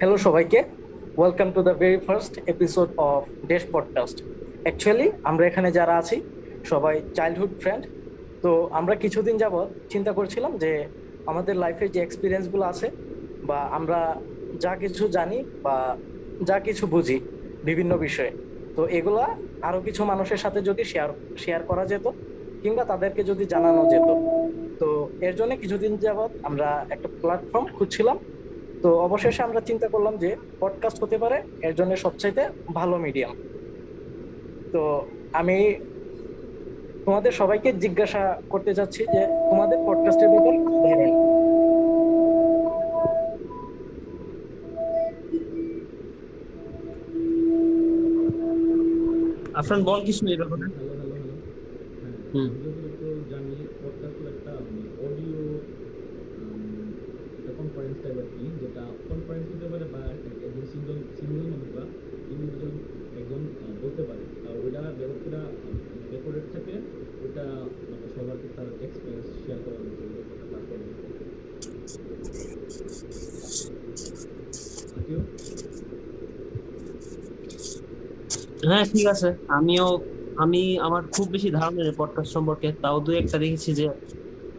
Hello সবাইকে, welcome to the very first episode of dash podcast. Actually আমরা এখানে যারা আছি সবাই চাইল্ডহুড ফ্রেন্ড। তো আমরা কিছুদিন যাবৎ চিন্তা করছিলাম যে আমাদের লাইফের যে এক্সপিরিয়েন্স গুলো আছে বা আমরা যা কিছু জানি বা যা কিছু বুঝি বিভিন্ন বিষয়ে, তো এগুলা আরো কিছু মানুষের সাথে যদি শেয়ার শেয়ার করা যেত কিংবা তাদেরকে যদি জানানো যেত। তো এর জন্য কিছুদিন যাবৎ আমরা একটা প্ল্যাটফর্ম খুঁজছিলাম। তো অবশেষে আমরা চিন্তা করলাম যে পডকাস্ট হতে পারে এর জন্য সবচাইতে ভালো মিডিয়াম। তো আমি তোমাদের সবাইকে জিজ্ঞাসা করতে চাচ্ছি যে তোমাদের পডকাস্টের ব্যাপারে কি ধারণা। আফরান বল কিছু এই ব্যাপারে। Hello hello hello. হ্যাঁ, হুম। আমি যতটুকু জানি পডকাস্ট হলো একটা অডিও একটা কনফারেন্স টাইপ আর কি, যেটা কনফারেন্স হতে পারে বা একজন সিঙ্গেল সিঙ্গেল মানুষ বা ইন্ডিভিজুয়াল একজন বলতে পারে। ওইটা ব্যাপারটা রেকর্ডেড থাকে, ওটা মানে সবাইকে তার এক্সপিরিয়েন্স শেয়ার করার মতো ব্যাপারটা তারপরে আমিও হ্যাঁ, ঠিক আছে। আমিও আমি আমার খুব বেশি ধারণা নেই পডকাস্ট সম্পর্কে, তাও দুই একটা দেখেছি যে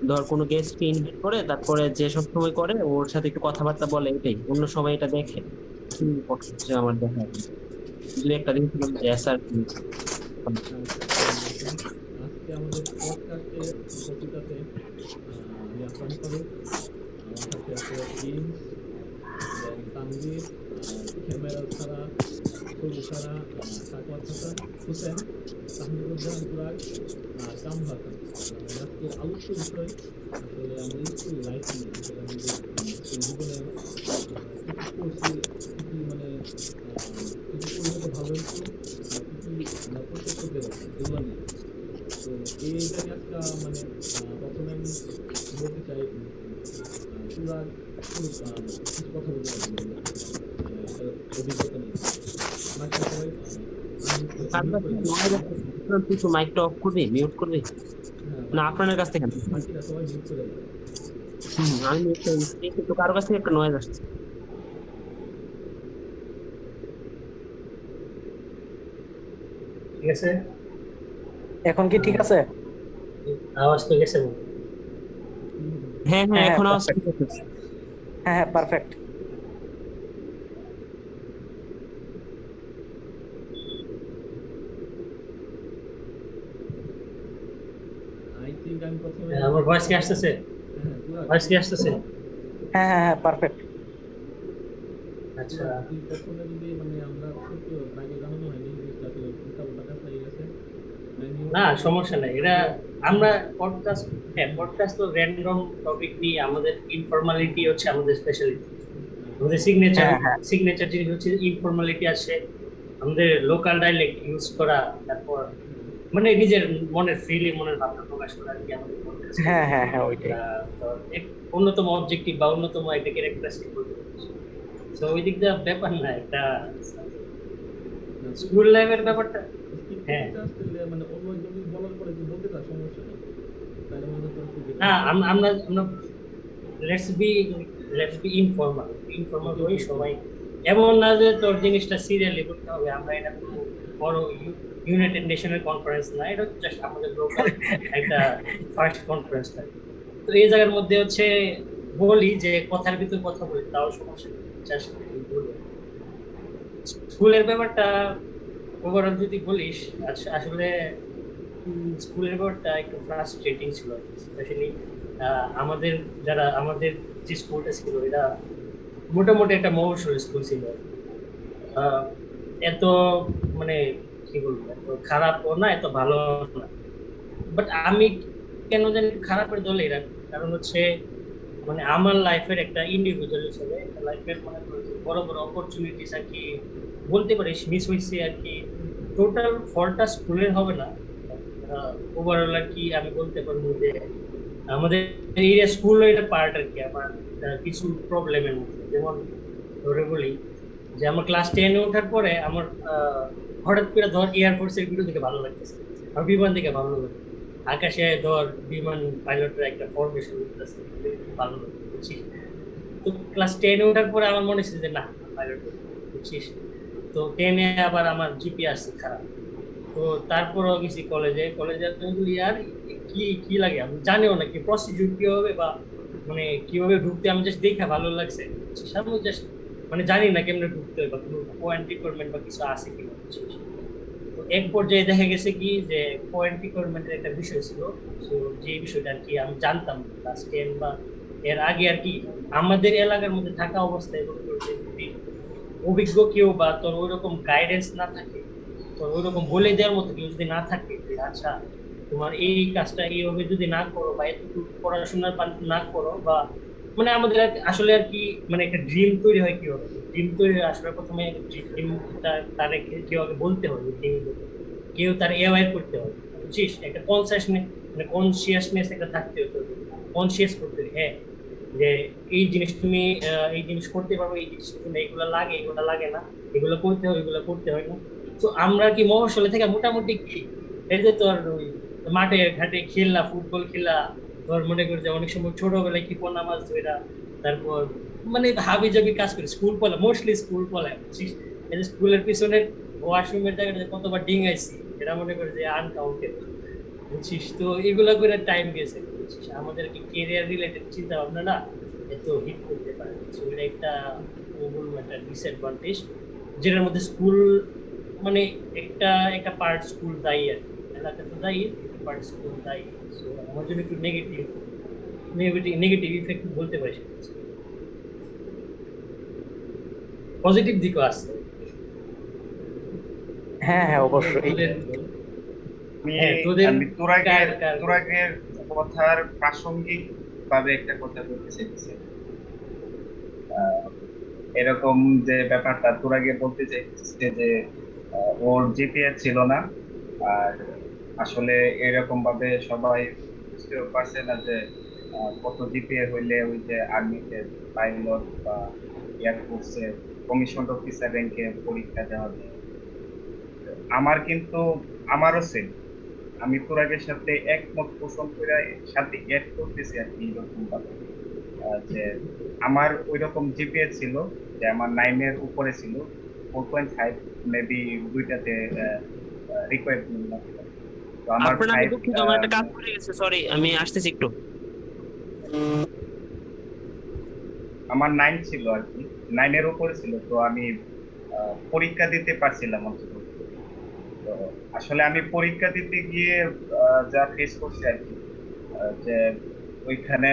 ধর কোনো গেস্টকে ইনভাইট করে তারপরে যে সব সময় করে ওর সাথে একটু কথাবার্তা বলে, এটাই অন্য সবাই এটা দেখে। পডকাস্টে আমার দেখা হয় না। দুই একটা দেখেছিলাম যে এসআর। আচ্ছা, আসসালামু আলাইকুম। আজকে আমাদের পডকাস্টে উপস্থিত আছে আমি আফরান ফারুক, আমার সাথে আছে প্রিন্স, দেন তানভীর, ক্যামেরা ছাড়া, সবু ছাড়া, সাকওয়াত হাসান, হুসেন, তাহমিদুজ্জামান তুরাগ, আর কামরু হাসান। আজকের আলোচ্য বিষয় আসলে আমাদের স্কুল লাইফ নিয়ে। আসলে আমাদের স্কুল জীবনে কি কি করছি, কি কি মানে কি কি করলে হয়তো ভালো হতো, বা কি কি আমরা করতে করতে পারছি এগুলো নিয়ে। তো এইটা নিয়ে একটা মানে প্রথমে আমি বলতে চাই তুরাগ শুরু কিছু কথা বলতে পারবেন কিনা একটা অভিজ্ঞতা নিয়ে। মাইকটা সবাই আনমিউট করে কার মিউট কাছে করে দিন। নয়েজ আসছে? আফরান, তুই একটু মাইকটা অফ করবি, মিউট করবি? হ্যাঁ, না, বাকি আফরানের কাছ থেকে না। বাকিরা সবাই মিউট করে দেন। আমি মিউট করে নিচ্ছি, কিন্তু কারো কাছ থেকে একটা নয়েজ আসছে। ঠিক আছে। এখন কি ঠিক আছে? আওয়াজ তো গেছে বলে। হুম, হুম, হুম। হ্যাঁ হ্যাঁ, হ্যাঁ হ্যাঁ এখন আওয়াজ পারফেক্ট। ঠিক আছে। হ্যাঁ হ্যাঁ পারফেক্ট। আই থিঙ্ক আমি প্রথমে আমার ভয়েস কি আসতেছে? হ্যাঁ হ্যাঁ, তুরাগ ভয়েস কি আসতেছে? হ্যাঁ হ্যাঁ হ্যাঁ পারফেক্ট। আচ্ছা। তুরাগ তুই প্রথমে যদি মানে আমরা সত্যি আগে জানানো হয়নি জিনিসটা, আসলে উল্টা উল্টা কাজ হয়ে গেছে। আমি না, হচ্ছে সমস্যা নাই। এটা আমরা পডকাস্ট, হ্যাঁ পডকাস্ট তো র্যান্ডম টপিক নিয়ে, আমাদের ইনফরমালিটি হচ্ছে আমাদের স্পেশালিটি। আমাদের সিগনেচার হ্যাঁ হ্যাঁ সিগনেচার জিনিস হচ্ছে ইনফরমালিটি আছে, আমাদের লোকাল ডাইলেক্ট ইউজ করা, তারপর মানে নিজের মনের ফ্রিলি মনের ভাবনা প্রকাশ করা আর কি আমাদের পডকাস্টে। হ্যাঁ হ্যাঁ হ্যাঁ ওইটাই। এক অন্যতম অবজেক্টিভ বা অন্যতম একটা ক্যারেক্টারিস্টিক বলতে পারি। তো ওই দিক দিয়ে ব্যাপার না এটা। না তুই স্কুল লাইফের ব্যাপারটা, স্কিপ হ্যাঁ। করতে চাস তাহলে মানে অন্য একজন যদি বলার পরে তুই বলতে চাস সমস্যা নেই, তাহলে মনে হয় তোর একটু বেটার না, হবে। আমরা আমরা let's be let's be informal informal okay হই ওকে ওকে। সবাই। এমন না যে তোর জিনিসটা সিরিয়ালি করতে হবে, আমরা এটা কোনো বড় ইউনাইটেড নেশনের কনফারেন্স না, এটা জাস্ট আমাদের লোকাল একটা ফার্স্ট কনফারেন্স থাকে। তো এই জায়গার মধ্যে হচ্ছে বলি যে কথার ভিতর কথা বলি, তাও সমস্যা নেই, জাস্ট বলি। স্কুলের ব্যাপারটা ওভারঅল যদি বলিস, আসলে স্কুলের ব্যাপারটা একটু ফ্রাস্ট্রেটিং ছিল, স্পেশালি আমাদের আমাদের যে স্কুলটা ছিল এটা মোটামুটি একটা মফস্বল স্কুল ছিল। আহ, এত মানে কি বলবো, এত খারাপও না এত ভালো না। বাট আমি কেন জানি খারাপের দলে রাখি, কারণ হচ্ছে মানে আমার লাইফের একটা ইন্ডিভিজুয়াল হিসেবে লাইফের মনে করি যে বড় বড় অপরচুনিটিস আর কি বলতে পারিস মিস হয়েছে আর কি। টোটাল ফলটা স্কুলের হবে না, ওভারঅল আর কি আমি বলতে পারবো যে আমাদের এরিয়া স্কুল এটা পার্ট আর কি আমার কিছু প্রবলেমের মধ্যে। যেমন ধরে বলি যে আমার ক্লাস 10-এ ওঠার পরে আমার হঠাৎ করে ধর এয়ারফোর্সের ভিডিও দেখে ভালো লাগতেছে, আর বিমান দেখে ভালো লাগছে, আকাশে ধর বিমান পাইলটের একটা ফরমেশন ভালো লাগছে, বুঝছিস? তো ক্লাস 10-এ ওঠার পরে আমার মনে হচ্ছে যে না, পাইলট বুঝছিস। তো 10-এ আবার আমার জিপি আসছে খারাপ। তো তারপরও গেছি কলেজে ইয়ার কি কি লাগে আমি জানিও না কি প্রসিডিউর কি হবে বা মানে কিভাবে ঢুকতে, আমি জাস্ট দেখে ভালো লাগছে সামনে জাস্ট মানে জানি না কেমনে ঢুকতে হয় বা কোনো পয়েন্ট রিকোয়ারমেন্ট বা কিছু আছে কিনা বুঝছিস। তো এক পর্যায়ে দেখা গেছে কি যে পয়েন্ট রিকোয়ারমেন্টের একটা বিষয় ছিল। তো যে বিষয়টা আর কি আমি জানতাম ক্লাস 10 বা এর আগে আর কি আমাদের এলাকার মধ্যে থাকা অবস্থায় মনে করছে যদি অভিজ্ঞ কেউ বা তোর ওইরকম গাইডেন্স না থাকে, তোর ওইরকম বলে দেওয়ার মতো কেউ যদি না থাকে যে আচ্ছা তোমার এই কাজটা এইভাবে যদি না করো বা এতটুকু পড়াশোনা না করো বা মানে আমাদের আসলে আর কি মানে একটা ড্রিম তৈরি হয় কিভাবে, ড্রিম তৈরি হয় আসলে প্রথমে ড্রিমটা তার কিভাবে বলতে হবে, কেউ তার অ্যাওয়্যার করতে হবে বুঝছিস, একটা কনসাসনেস মানে কনসিয়াসনেস একটা থাকতে হবে, কনসিয়াস করতে হবে হ্যাঁ যে এই জিনিস তুমি এই জিনিস করতে পারবে, এই জিনিস তুমি এগুলো লাগে এগুলো লাগে না, এগুলো করতে হয় এগুলো করতে হয় না। তো আমরা কি মফস্বলে থেকে মোটামুটি কি এই যে তোর ওই মাঠে ঘাটে খেললা ফুটবল খেলা, তোর মনে করি যে অনেক সময় ছোটবেলায় কি পোনা মাছ ধরা, তারপর মানে হাবি জাবি কাজ করি স্কুল পড়া মোস্টলি স্কুল পড়া বুঝছিস। এই যে স্কুলের পিছনে ওয়াশরুমের জায়গাটা কতবার ডিঙাইছি এটা মনে করি যে আনকাউন্টেবল বুঝছিস। তো এগুলা করে টাইম গেছে বুঝছিস, আমাদের কি কেরিয়ার রিলেটেড চিন্তা ভাবনা না এত হিট করতে পারে, সো এটা একটা বলবো একটা ডিসঅ্যাডভান্টেজ যেটার মধ্যে স্কুল মানে একটা একটা পার্ট স্কুল দায়ী আর কি। এলাকা তো দায়ী, একটা পার্ট স্কুল দায়ী। সো আমার জন্য একটু নেগেটিভ নেগেটিভ নেগেটিভ ইফেক্ট বলতে পারি। পজিটিভ দিকও আছে। হ্যাঁ হ্যাঁ অবশ্যই। তোদের আমি হ্যাঁ তোদের আমি তুরাগের কার তুরাগের কথার প্রাসঙ্গিক ভাবে একটা কথা বলতে চাইছি। আহ, এরকম যে ব্যাপারটা তুরাগে বলতে চাইছে যে ওর জিপিএ ছিল না, আর আসলে এরকম ভাবে সবাই বুঝতেও পারছে না যে কত জিপিএ হইলে ওই যে আর্মিতে পাইলট বা এয়ারফোর্সে কমিশন অফিসার র্যাঙ্কে পরীক্ষা দেওয়া যায়। আমার কিন্তু আমারও সেম, আমি তুরাগের সাথে একমত পোষণ করে সাথে এড করতেছি আর কি এরকম ভাবে যে আমার ওই রকম জিপিএ ছিল যে আমার 9 এর উপরে ছিল, 4.5 মেবি দুইটাতে রিকোয়ারমেন্ট না ছিল। তো আমার আপনার আমি 5 দুঃখিত, আমার একটা কাজ পড়ে গেছে, সরি আমি আসতেছি একটু। আমার 9 ছিল আর কি, 9 এর উপরে ছিল, তো আমি পরীক্ষা দিতে পারছিলাম অন্তত। তো আসলে আমি পরীক্ষা দিতে গিয়ে যা ফেস করছি আর কি, যে ওইখানে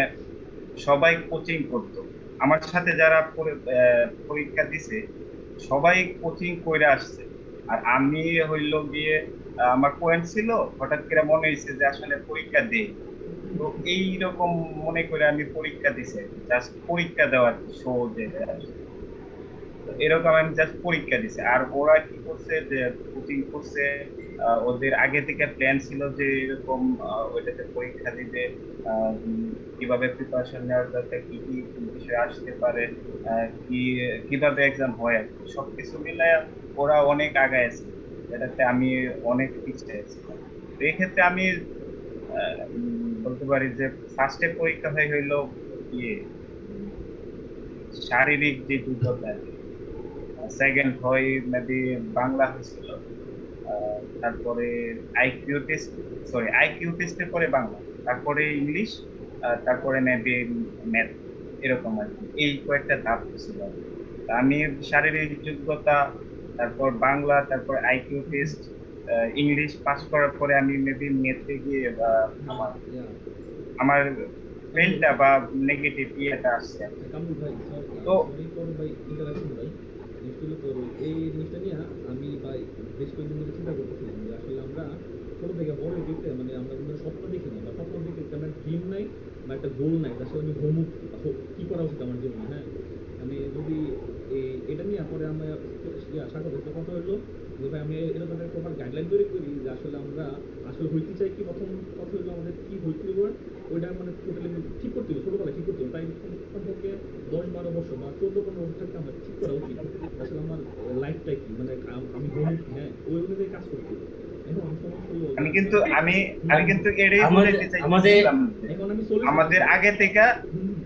সবাই কোচিং করতো, আমার সাথে যারা পরীক্ষা দিছে সবাই কোচিং করে আসছে, আর আমি হইল গিয়ে আমার পয়েন্ট ছিল, হঠাৎ করে মনে হয়েছে যে আসলে পরীক্ষা দেই। তো এইরকম মনে করে আমি পরীক্ষা দিছি, জাস্ট পরীক্ষা দেওয়ার শো যে এরকম আমি জাস্ট পরীক্ষা দিছি। আর ওরা কি করছে যে কোচিং করছে, ওদের আগে থেকে প্ল্যান ছিল যে এরকম ওইটাতে পরীক্ষা দিবে, কিভাবে প্রিপারেশন নেওয়ার দরকার, কি কি বিষয় আসতে পারে, কি কিভাবে এক্সাম হয় আর কি। সবকিছু মিলায় ওরা অনেক আগায় আছে, এটাতে আমি অনেক পিছিয়ে আছি। তো এই ক্ষেত্রে আমি বলতে পারি যে ফার্স্টে পরীক্ষা হইলো ইয়ে শারীরিক যে যোগ্যতা, সেকেন্ড হয় মেবি বাংলা হয়েছিল, তারপরে আইকিউ টেস্টের পরে বাংলা, তারপরে ইংলিশ, তারপরে মেবি ম্যাথ, এরকম আর কি এই কয়েকটা ধাপ ছিল। আমি শারীরিক যোগ্যতা, তারপর বাংলা, তারপর আইকিউ টেস্ট, ইংলিশ পাস করার পরে আমি মেবি ম্যাথে গিয়ে আমার আমার ফেলটা বা নেগেটিভ ইয়েটা আসছে। কামরুল ভাই তো সরি কোন ভাই ইন্টারাকশন ভাই নিশ্চয়ই তো এই জিনিসটা নিয়ে আমি ভাই বেশ কয়েকদিন ধরে চিন্তা করতেছিলাম যে আসলে আমরা ছোট থেকে বড় হইতে মানে আমরা কিন্তু স্বপ্ন দেখি না বা স্বপ্ন দেখি তেমন ড্রিম নাই বা একটা গোল নাই, আসলে আমি কি করা উচিত আমার জীবনে। হ্যাঁ আমি যদি এটা নিয়ে পরে আমরা স্বাগত কথা হলো যে ভাই আমি এরকম একটা প্রপার গাইডলাইন তৈরি করি যে আসলে আমরা আসলে হইতে চাই কি, প্রথম কথা হলো আমাদের কি হইতে হবে ওইটা মানে টোটালি ঠিক করতে হবে, ছোটবেলায় ঠিক করতে হবে, তাই সম্পর্কে 10-12 বছর বা 14-15 বছর থাকতে আমার ঠিক করা উচিত আসলে আমার লাইফটা কি, মানে আমি হ্যাঁ ওই অনুযায়ী কাজ করতে হবে। এখন সমস্যা হলো আমি কিন্তু আমি আমি কিন্তু এটাই বলতে আমাদের চাইছিলাম এখন আমি চলে আমাদের আগে থেকে,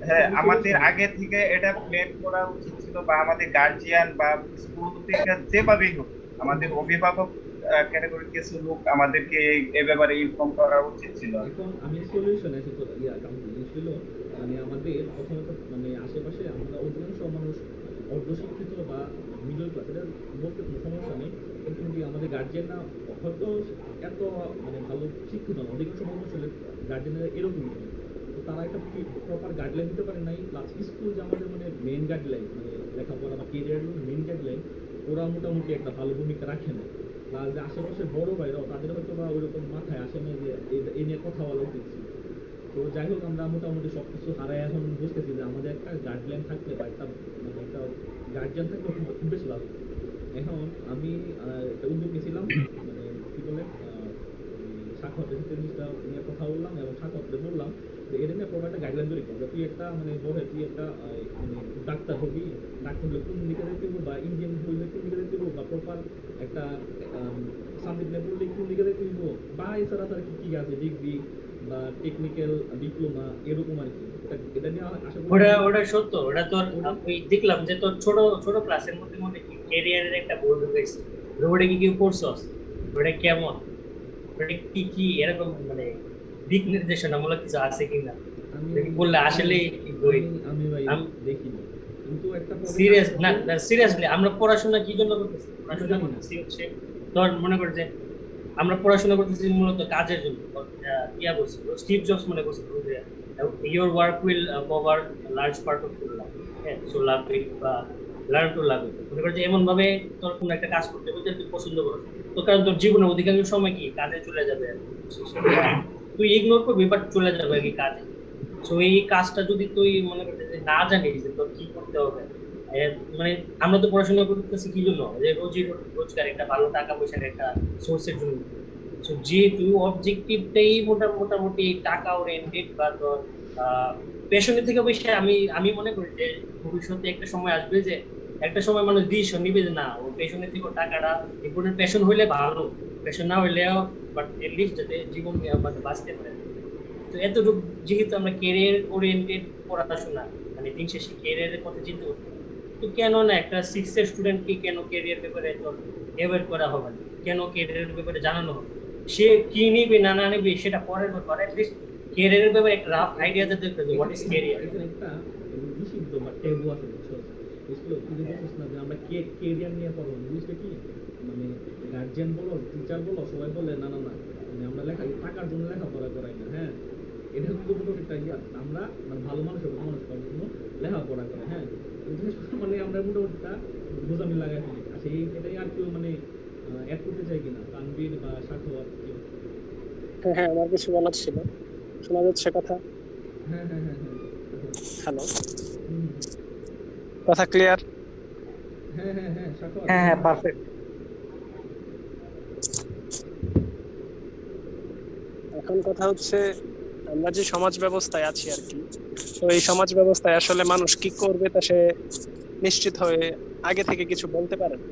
হ্যাঁ আমাদের আগে থেকে এটা প্ল্যান করা উচিত ছিল বা আমাদের গার্জিয়ান বা স্কুল থেকে যেভাবেই হোক আমাদের অভিভাবক ক্যাটাগরি কিছু লোক আমাদেরকে এই ব্যাপারে ইনফর্ম করা উচিত ছিল। এখন আমি সলিউশন এসে তো জিনিস ছিল মানে আমাদের প্রথমত মানে আশেপাশে আমরা অধিকাংশ মানুষ অর্ধশিক্ষিত বা মিডল ক্লাস, এটা বলতে কোনো সমস্যা নেই, কিন্তু আমাদের গার্জিয়ানরা হয়তো এত মানে ভালো শিক্ষিত না, অধিকাংশ মানুষ আসলে গার্জিয়ানরা এরকমই। তো তারা একটা প্রপার গাইডলাইন দিতে পারে নাই, প্লাস স্কুল যে আমাদের মানে মেইন গাইডলাইন মানে লেখাপড়া বা কেরিয়ার মেইন গাইডলাইন ওরা মোটামুটি একটা ভালো ভূমিকা রাখে না। প্লাস যে আশেপাশে বড় ভাইরাও তাদের হয়তো বা ওইরকম মাথায় আসে না যে এই নিয়ে কথা বলা উচিত ছিল। তো যাই হোক আমরা মোটামুটি সব কিছু হারাই এখন বুঝতেছি যে আমাদের একটা গাইডলাইন থাকলে বা একটা মানে একটা গার্জিয়ান থাকলে খুব বেশি ভালো। এখন আমি একটা উদ্যোগ নিয়েছিলাম, মানে কি বলে সাক্ষরতার জিনিসটা নিয়ে কথা বললাম এবং সাক্ষরতায় বললাম যে এটা নিয়ে প্রপার একটা গাইডলাইন তৈরি করবো। তুই একটা মানে বলে তুই একটা মানে ডাক্তার হবি, ডাক্তার হলে কোন দিকে দেখতে হবো, বা ইঞ্জিনিয়ার হলে কোন দিকে দেখতে হবো, বা প্রপার একটা সাবজেক্ট নিয়ে পড়লে কোন দিকে দেখতে হবো, বা এছাড়া তার কি কি আছে ডিগ্রি বা টেকনিক্যাল ডিপ্লোমা এরকম আর কি। এটা নিয়ে আশা করি ওটা সত্য। ওটা তোর আমি দেখলাম যে তোর ছোট ছোট ক্লাসের মধ্যে মধ্যে ক্যারিয়ারের একটা বই ঢুকাইছে। ওটা কি কি করছস, ওটা কেমন, ওটা কি কি এরকম মানে দিক নির্দেশনামূলক কিছু আছে কিনা বললে আসলে বই আমি ভাই দেখিনি, কিন্তু একটা সিরিয়াস না সিরিয়াসলি আমরা পড়াশোনা কি জন্য করতেছি? পড়াশোনা করতেছি হচ্ছে ধর মনে করে যে আমরা পড়াশোনা করতেছি মূলত কাজের জন্য। ইয়া বলছিল স্টিভ জবস মনে করছিল যে your work will cover a large part of your life, so love it বা learn to love it। মনে করে যে এমন ভাবে তোর কোনো একটা কাজ করতে হবে তুই পছন্দ করো, তো কারণ তোর জীবনের অধিকাংশ সময় কি কাজে চলে যাবে, তুই ইগনোর করবি বাট চলে যাবে কি কাজে। সো এই কাজটা যদি তুই মনে করতে যে না জানিস যে তোর কি করতে হবে, মানে আমরা তো পড়াশোনা করতেছি কি জন্য, যে রোজগার একটা ভালো টাকা পয়সার একটা সোর্সের জন্য। সো যে তুই অবজেক্টিভটাই মোটামুটি টাকা ওরিয়েন্টেড বা তোর প্যাশনের থেকে বেশি আমি মনে করি যে ভবিষ্যতে একটা সময় আসবে যে একটা সময় মানুষ ডিসিশন নিবে যে না ও প্যাশনের থেকে টাকাটা ইম্পর্টেন্ট। প্যাশন হইলে ভালো, প্যাশন না হইলেও বাট এটলিস্ট যাতে জীবন মানে বাঁচতে পারে। তো এতটুকু যেহেতু আমরা ক্যারিয়ার ওরিয়েন্টেড পড়াশোনা মানে দিন শেষে ক্যারিয়ারের কথা চিন্তা করতে, তো কেন না একটা 6 এর স্টুডেন্টকে কেন ক্যারিয়ার ব্যাপারে তো অ্যাভয়েড করা হবে না, কেন ক্যারিয়ারের ব্যাপারে জানানো হবে, সে কি নিবে না না নিবে সেটা পরের ব্যাপার, অ্যাটলিস্ট ক্যারিয়ারের ব্যাপারে একটা রাফ আইডিয়া যাতে হোয়াট ইজ ক্যারিয়ার। এখানে একটা নিষিদ্ধ বা ট্যাবু আছে বুঝছো, বুঝলো তুই বলছিস না যে আমরা ক্যারিয়ার নিয়ে পড়বো, বুঝলে কি মানে গার্জিয়ান বলো টিচার বলো সবাই বলে না না না মানে আমরা টাকার জন্য লেখাপড়া করাই না। হ্যাঁ এটা কিন্তু মোটামুটি একটা ইয়া, আমরা মানে ভালো মানুষের মানুষ করার জন্য লেখাপড়া করে। হ্যাঁ মানে আমরা মোটামুটি একটা বোঝামি লাগাই ফেলি। আচ্ছা এটাই আর কেউ মানে অ্যাড করতে চাই কিনা, তানভীর বা সাক্ষর কেউ? হ্যাঁ আমার কিছু বলার ছিল, শোনা যাচ্ছে কথা? হ্যাঁ হ্যাঁ হ্যাঁ হ্যাঁ হ্যালো, কথা ক্লিয়ার? হ্যাঁ হ্যাঁ হ্যাঁ সাক্ষর হ্যাঁ হ্যাঁ পারফেক্ট। এখন কথা হচ্ছে আমরা যে সমাজ ব্যবস্থায় আছি আর কি, তো এই সমাজ ব্যবস্থায় আসলে মানুষ কি করবে তা সে নিশ্চিত হয়ে আগে থেকে কিছু বলতে পারে না,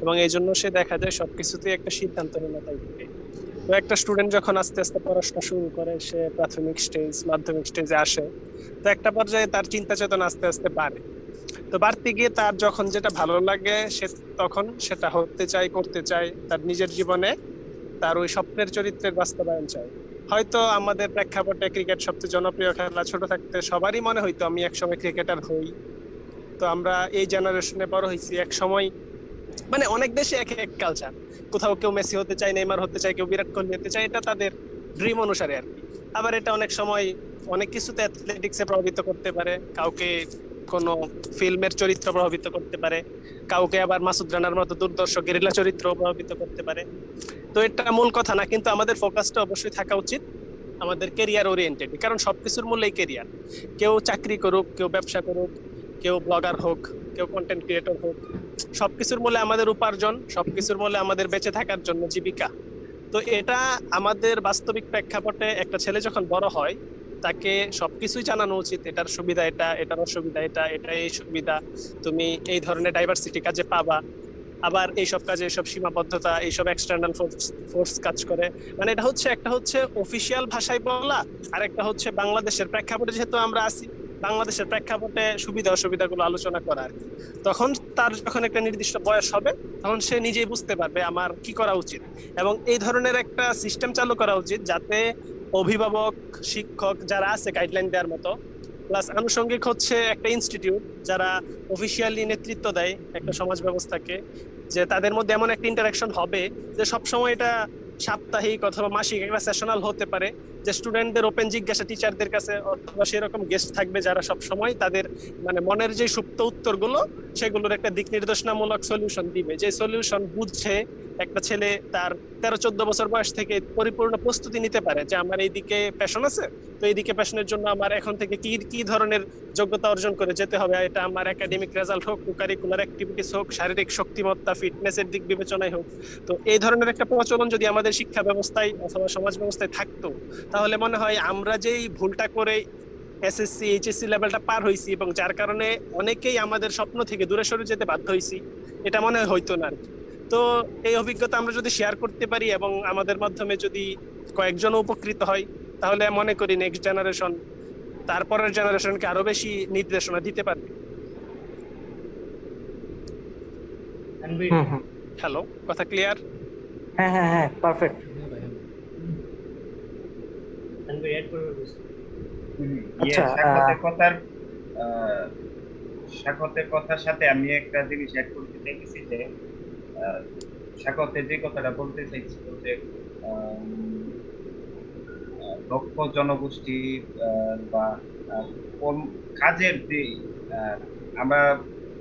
এবং এই জন্য সে দেখা যায় সবকিছুতেই একটা সিদ্ধান্তহীনতায় থাকে। তো একটা স্টুডেন্ট যখন আস্তে আস্তে পড়াশোনা শুরু করে, সে প্রাথমিক স্টেজ মাধ্যমিক স্টেজে আসে, তো একটা পর্যায়ে তার চিন্তা চেতনা আস্তে আস্তে বাড়ে। তো বাড়তে গিয়ে তার যখন যেটা ভালো লাগে সে তখন সেটা হতে চায়, করতে চায়, তার নিজের জীবনে তার ওই স্বপ্নের চরিত্রের বাস্তবায়ন চায়। হয়তো আমাদের প্রেক্ষাপটে ক্রিকেট সবচেয়ে জনপ্রিয় খেলা, ছোট থাকতে সবারই মনে হইতো আমি একসময় ক্রিকেটার হই। তো আমরা এই জেনারেশনে বড় হয়েছি, এক সময় মানে অনেক দেশে এক এক কালচার, কোথাও কেউ মেসি হতে চায়, নেইমার হতে চায়, কেউ বিরাট কোহলি হতে চায়, এটা তাদের ড্রিম অনুসারে আর কি। আবার এটা অনেক সময় অনেক কিছুতে অ্যাথলেটিক্সে প্রভাবিত করতে পারে, কাউকে কোনো ফিল্মের চরিত্র প্রভাবিত করতে পারে, কাউকে আবার মাসুদ রানার মতো দুর্দর্শ গেরিলা চরিত্র প্রভাবিত করতে পারে। তো এটা মূল কথা না, কিন্তু আমাদের ফোকাসটা অবশ্যই থাকা উচিত আমাদের ক্যারিয়ার ওরিয়েন্টেড, কারণ সবকিছুর মূলেই ক্যারিয়ার। কেউ চাকরি করুক, কেউ ব্যবসা করুক, কেউ ব্লগার হোক, কেউ কন্টেন্ট ক্রিয়েটর হোক, সবকিছুর মূলে আমাদের উপার্জন, সবকিছুর মূলে আমাদের বেঁচে থাকার জন্য জীবিকা। তো এটা আমাদের বাস্তবিক প্রেক্ষাপটে একটা ছেলে যখন বড় হয় তাকে সবকিছুই জানানো উচিত, এটার সুবিধা এটা, এটার অসুবিধা এটা, এটা এই সুবিধা, তুমি এই ধরনের ডাইভার্সিটি কাজে পাবা, আবার এইসব কাজে এইসব সীমাবদ্ধতা, এইসব এক্সটার্নাল ফোর্স কাজ করে। মানে এটা হচ্ছে একটা হচ্ছে অফিসিয়াল ভাষায় বলা, আর একটা হচ্ছে বাংলাদেশের প্রেক্ষাপটে যেহেতু আমরা আছি, বাংলাদেশের প্রেক্ষাপটে সুবিধা অসুবিধাগুলো আলোচনা করা আর কি। তখন তার যখন একটা নির্দিষ্ট বয়স হবে তখন সে নিজেই বুঝতে পারবে আমার কি করা উচিত, এবং এই ধরনের একটা সিস্টেম চালু করা উচিত যাতে অভিভাবক, শিক্ষক যারা আছে গাইডলাইন দেওয়ার মতো, প্লাস আনুষঙ্গিক হচ্ছে একটা ইনস্টিটিউট যারা অফিসিয়ালি নেতৃত্ব দেয় একটা সমাজ ব্যবস্থাকে, যে তাদের মধ্যে এমন একটা ইন্টারাকশন হবে যে সবসময় এটা সাপ্তাহিক অথবা মাসিক একটা সেশনাল হতে পারে, যে স্টুডেন্টদের ওপেন জিজ্ঞাসা টিচারদের কাছে, অথবা সেরকম গেস্ট থাকবে যারা সব সময় তাদের মানে মনের যে সুপ্ত উত্তরগুলো সেগুলোর একটা দিক নির্দেশনামূলক সলিউশন দিবে, যে সলিউশন বুঝছে একটা ছেলে তার 13-14 বছর বয়স থেকে পরিপূর্ণ প্রস্তুতি নিতে পারে যে আমার এইদিকে প্যাশন আছে, তো এইদিকে প্যাশনের জন্য আমার এখন থেকে কি কি ধরনের যোগ্যতা অর্জন করে যেতে হবে, এটা আমার একাডেমিক রেজাল্ট হোক, কারিকুলার অ্যাক্টিভিটিস হোক, শারীরিক শক্তিমত্তা, ফিটনেসের দিক বিবেচনায় হোক। তো এই ধরনের একটা প্রচলন যদি আমাদের শিক্ষা ব্যবস্থায় অথবা সমাজ ব্যবস্থায় থাকতো, তাহলে মনে হয় আমরা যেই ভুলটা করে এসএসসি এইচএসসি লেভেলটা পার হয়েছি এবং যার কারণে অনেকেই আমাদের স্বপ্ন থেকে দূরে সরে যেতে বাধ্য হয়েছি, এটা মনে হয় হইতো না আর কি। তো এই অভিজ্ঞতা আমরা যদি শেয়ার করতে পারি এবং আমাদের মাধ্যমে যদি কয়েকজন উপকৃত হয়, তাহলে মনে করি নেক্সট জেনারেশন তারপরের জেনারেশনকে আরো বেশি নির্দেশনা দিতে পারবে। তানভীর, হুম হুম হ্যালো, কথা ক্লিয়ার? হ্যাঁ হ্যাঁ হ্যাঁ পারফেক্ট। হ্যাঁ ভাই, হ্যাঁ। তানভীর অ্যাড করে বলছি। আচ্ছা, আহ, স্বাগতের কথার সাথে আমি একটা জিনিস অ্যাড করতে চাইছি যে স্বাগতে যে কথাটা বলতে চাইছিল যে দক্ষ জনগোষ্ঠী বা কাজের যে আমরা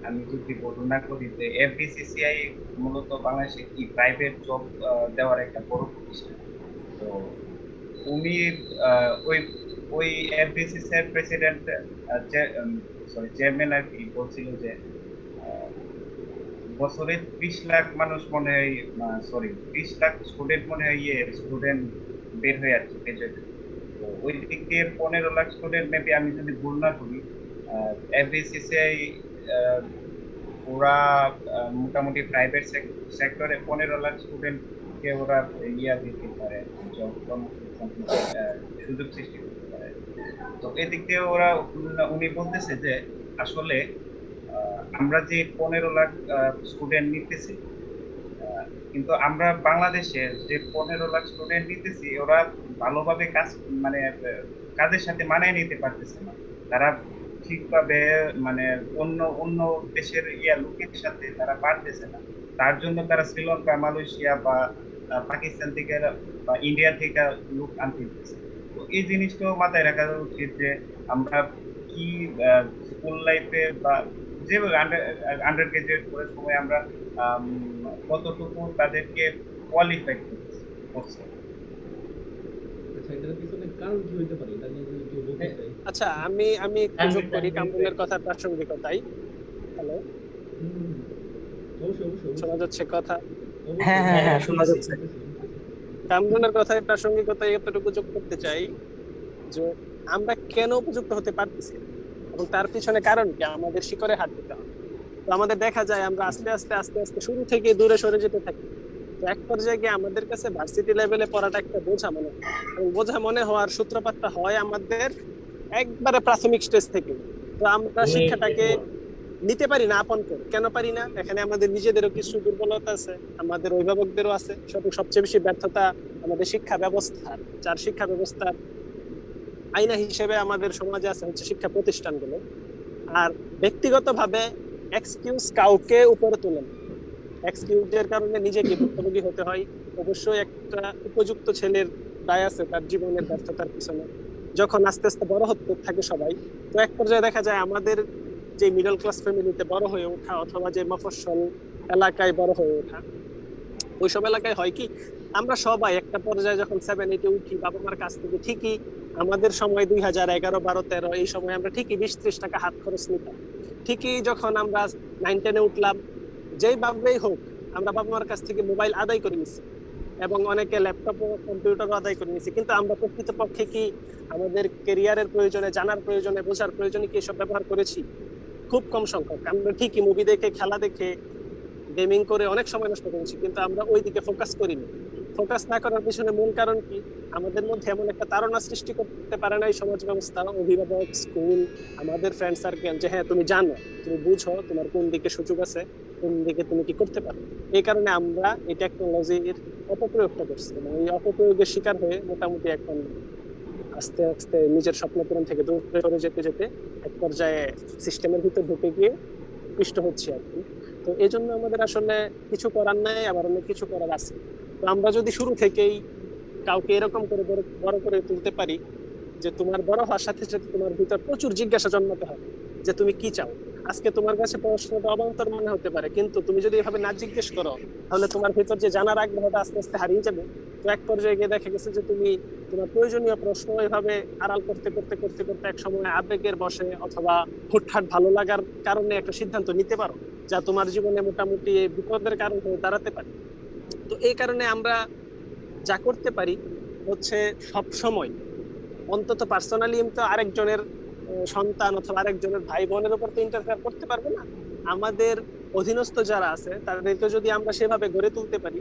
আমি যদি বর্ণনা করি যে এফবিসিসিআই মূলত বাংলাদেশে কি প্রাইভেট জব দেওয়ার একটা বড় প্রতিষ্ঠান। তো উনি ওই ওই এফবিসিসিআই প্রেসিডেন্ট চেয়ারম্যান আর কি বলছিল যে বছরে 30 লাখ মানুষ মনে হয় 30 লাখ স্টুডেন্ট মনে হয় স্টুডেন্ট বের হয়ে আছে গ্রাজুয়েট। তো ওই দিক দিয়ে 15 লাখ স্টুডেন্ট মেবি আমি যদি ভুল না করি এফবিসিসিআই ওরা মোটামুটি প্রাইভেট সেক্টরে 15 লাখ স্টুডেন্টকে ওরা দিতে পারে, সুযোগ সৃষ্টি করতে পারে। তো এদিক দিয়ে উনি বলতেছে যে আসলে আমরা যে 15 লাখ স্টুডেন্ট নিতেছি, কিন্তু আমরা বাংলাদেশের যে 15 লাখ স্টুডেন্ট নিতেছি ওরা ভালোভাবে মানে কাজের সাথে মানিয়ে নিতে পারতেছে না। তারা ঠিকভাবে মানে অন্য দেশের লোকের সাথে তারা পারতেছে না। তার জন্য তারা শ্রীলঙ্কা, মালয়েশিয়া বা পাকিস্তান থেকে বা ইন্ডিয়া থেকে লোক আনতে দিচ্ছে। তো এই জিনিসটাও মাথায় রাখা উচিত যে আমরা কি স্কুল লাইফে বা যে আন্ডার গ্রাজুয়েট করার সময় আমরা কতটুকু তাদেরকে কোয়ালিফাই করছে। আচ্ছা, এটার পিছনে কারণ কি হইতে পারে এটা নিয়ে যদি কেউ বলতে চাই। আচ্ছা, আমি একটু যোগ করি কামরুলের কথার প্রাসঙ্গিকতায়। হ্যালো, অবশ্যই শোনা যাচ্ছে কথা? হ্যাঁ হ্যাঁ হ্যাঁ শোনা যাচ্ছে। কামরুলের কথায় প্রাসঙ্গিকতায় এতটুকু যোগ করতে চাই যে আমরা কেন উপযুক্ত হতে পারতেছি এবং তার পিছনে কারণ কি, আমাদের শিকড়ে হাত দিতে হবে। তো আমাদের দেখা যায় আমরা আস্তে আস্তে শুরু থেকে দূরে সরে যেতে থাকি। তো এক পর্যায়ে গিয়ে আমাদের কাছে ভার্সিটি লেভেলে পড়াটা একটা বোঝা মনে হয়, এবং বোঝা মনে হওয়ার সূত্রপাতটা হয় আমাদের একবারে প্রাথমিক স্টেজ থেকে। তো আমরা শিক্ষাটাকে নিতে পারি না আপন করে। কেন পারি না? এখানে আমাদের নিজেদেরও কিছু দুর্বলতা আছে, আমাদের অভিভাবকদেরও আছে। সবচেয়ে বেশি ব্যর্থতা আমাদের শিক্ষা ব্যবস্থা, যার শিক্ষা ব্যবস্থার আইনা হিসেবে আমাদের সমাজে আছে হচ্ছে শিক্ষা প্রতিষ্ঠানগুলো। আর ব্যক্তিগতভাবে এক্সকিউজ কাউকে উপরে তোলেন, এক্সকিউজের কারণে নিজেকে ভুক্তভোগী হতে হয়। অবশ্যই একটা উপযুক্ত ছেলের দায় আছে তার জীবনের ব্যর্থতার পিছনে। যখন আস্তে আস্তে বড় হতে থাকে সবাই, তো এক পর্যায়ে দেখা যায় আমাদের যে মিডল ক্লাস ফ্যামিলিতে বড় হয়ে ওঠা অথবা যে মফস্বল এলাকায় বড় হয়ে ওঠা, ওইসব এলাকায় হয় কি আমরা সবাই একটা পর্যায়ে যখন 7-8 উঠি, বাবা মার কাছ থেকে ঠিকই আমাদের সময় 2011, 12, 13 এই সময় আমরা ঠিকই 20-30 টাকা হাত খরচ নিতাম। ঠিকই যখন আমরা 9-10 উঠলাম, যেই ভাবেই হোক আমরা বাবা মার কাছ থেকে মোবাইল আদায় করে নিছি এবং অনেকে ল্যাপটপ ও কম্পিউটারও আদায় করে নিছি, কিন্তু আমরা প্রকৃতপক্ষে কি আমাদের ক্যারিয়ারের প্রয়োজনে, জানার প্রয়োজনে, বোঝার প্রয়োজনে কি এসব ব্যবহার করেছি? খুব কম সংখ্যক। আমরা ঠিকই মুভি দেখে, খেলা দেখে, গেমিং করে অনেক সময় নষ্ট করেছি, কিন্তু আমরা ওই দিকে ফোকাস করিনি। ফোকাস না করার পিছনে মূল কারণ কি? আমাদের মধ্যে এমন একটা তাড়না সৃষ্টি করতে পারে না এই সমাজ ব্যবস্থা, অভিভাবক, স্কুল, আমাদের ফ্রেন্ড সার্কেল, যে হ্যাঁ তুমি জানো, তুমি বুঝো তোমার কোন দিকে সুযোগ আছে, কোন দিকে তুমি কি করতে পারো। এই কারণে আমরা এই টেকনোলজির অপপ্রয়োগটা করছি এবং এই অপপ্রয়োগের শিকার হয়ে মোটামুটি এখন আস্তে আস্তে নিজের স্বপ্ন পূরণ থেকে দূরে সরে যেতে যেতে এক পর্যায়ে সিস্টেমের ভিতর ঢুকে গিয়ে পিষ্ট হচ্ছে আর কি। তো এই জন্য আমাদের আসলে কিছু করার নাই, আবার অনেক কিছু করার আছে। তো আমরা যদি শুরু থেকেই কাউকে এরকম করে বড় বড় করে তুলতে পারি যে তোমার বড় হওয়ার সাথে সাথে তোমার ভিতর প্রচুর জিজ্ঞাসা জন্মাতে হবে যে তুমি কি চাও। আজকে তোমার কাছে প্রশ্নটা অবান্তর মনে হতে পারে, কিন্তু তুমি যদি এভাবে না জিজ্ঞেস করো তাহলে তোমার ভিতর যে জানার আগ্রহটা আস্তে আস্তে হারিয়ে যাবে। তো এক পর্যায়ে গিয়ে দেখা গেছে যে তুমি তোমার প্রয়োজনীয় প্রশ্ন এভাবে আড়াল করতে করতে করতে করতে এক সময় আবেগের বশে অথবা হুটহাট ভালো লাগার কারণে একটা সিদ্ধান্ত নিতে পারো যা তোমার জীবনে মোটামুটি বিপদের কারণ হয়ে দাঁড়াতে পারে। তো এই কারণে আমরা যা করতে পারি হচ্ছে সব সময় অন্তত পার্সোনালি তো আরেকজনের সন্তান অথবা আরেকজনের ভাই বোনের উপর তো ইন্টারফেয়ার করতে পারবো না। আমাদের অধীনস্থ যারা আছে তাদেরকে যদি আমরা সেভাবে গড়ে তুলতে পারি,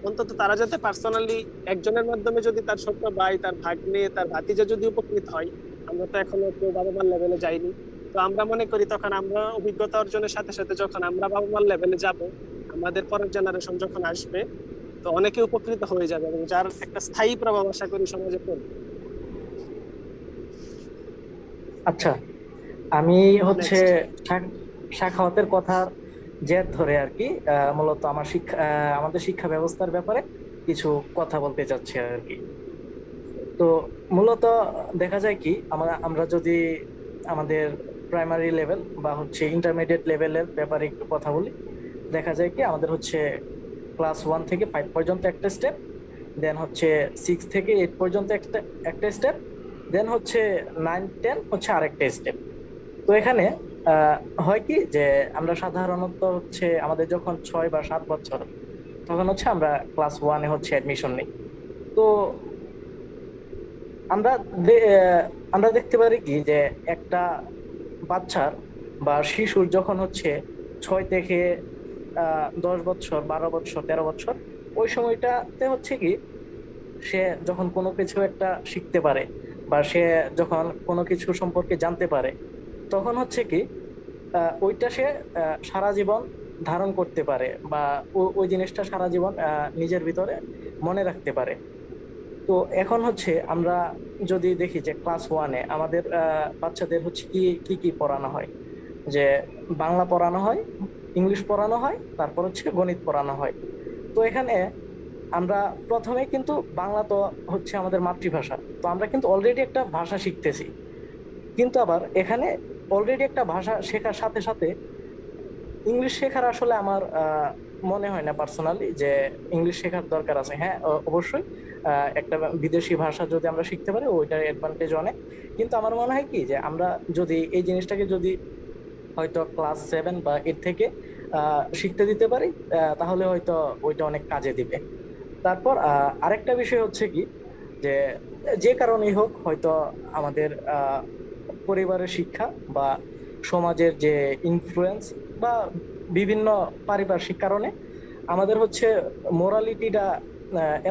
অন্তত তারা যাতে পার্সোনালি একজনের মাধ্যমে যদি তার ছোট ভাই, তার ভাগ্নে, তার ভাতিজা যদি উপকৃত হয়। আমরা তো এখনো কেউ বাবা মার লেভেলে যাইনি। তো আমরা মনে করি তখন আমরা অভিজ্ঞতা অর্জনের সাথে সাথে যখন আমরা বাবা মার লেভেলে যাব, আমাদের পরের জেনারেশন যখন আসবে, তো অনেকে উপকৃত হয়ে যাবে এবং যার একটা স্থায়ী প্রভাব আশা করি সমাজে পড়বে। আচ্ছা, আমি হচ্ছে সাখাওয়াতের কথা জের ধরে আর কি মূলত আমাদের শিক্ষা ব্যবস্থার ব্যাপারে কিছু কথা বলতে চাচ্ছি আর কি। তো মূলত দেখা যায় কি আমরা যদি আমাদের প্রাইমারি লেভেল বা হচ্ছে ইন্টারমিডিয়েট লেভেলের ব্যাপারে একটু কথা বলি, দেখা যায় কি আমাদের হচ্ছে ক্লাস 1 থেকে 5 পর্যন্ত একটা স্টেপ, দেন হচ্ছে 6 থেকে 8 পর্যন্ত একটা স্টেপ, দেন হচ্ছে 9-10 হচ্ছে আরেকটা স্টেপ। তো এখানে হয় কি যে আমরা সাধারণত হচ্ছে আমাদের যখন 6 বা 7 বছর তখন হচ্ছে আমরা ক্লাস 1-এ হচ্ছে অ্যাডমিশন নিই। তো আমরা আমরা দেখতে পারি কি যে একটা বাচ্চার বা শিশুর যখন হচ্ছে 6 থেকে 10 বছর, 12 বছর, 13 বছর, ওই সময়টাতে হচ্ছে কি সে যখন কোনো কিছু একটা শিখতে পারে বা সে যখন কোনো কিছু সম্পর্কে জানতে পারে, তখন হচ্ছে কি ওইটা সে সারা জীবন ধারণ করতে পারে বা ওই জিনিসটা সারা জীবন নিজের ভিতরে মনে রাখতে পারে। তো এখন হচ্ছে আমরা যদি দেখি যে ক্লাস 1-এ আমাদের বাচ্চাদের হচ্ছে কি কি কি পড়ানো হয়, যে বাংলা পড়ানো হয়, ইংলিশ পড়ানো হয়, তারপর হচ্ছে গণিত পড়ানো হয়। তো এখানে আমরা প্রথমে কিন্তু বাংলা তো হচ্ছে আমাদের মাতৃভাষা, তো আমরা কিন্তু অলরেডি একটা ভাষা শিখতেছি। কিন্তু আবার এখানে অলরেডি একটা ভাষা শেখার সাথে সাথে ইংলিশ শেখার আসলে আমার মনে হয় না পার্সোনালি যে ইংলিশ শেখার দরকার আছে। হ্যাঁ, অবশ্যই একটা বিদেশি ভাষা যদি আমরা শিখতে পারি ওইটার অ্যাডভান্টেজ অনেক। কিন্তু আমার মনে হয় কি যে আমরা যদি এই জিনিসটাকে যদি হয়তো ক্লাস 7 বা 8 থেকে শিখতে দিতে পারি, তাহলে হয়তো ওইটা অনেক কাজে দিবে। তারপর আরেকটা বিষয় হচ্ছে কি যে যে কারণেই হোক হয়তো আমাদের পরিবারের শিক্ষা বা সমাজের যে ইনফ্লুয়েন্স বা বিভিন্ন পারিপার্শ্বিক কারণে আমাদের হচ্ছে মোরালিটিটা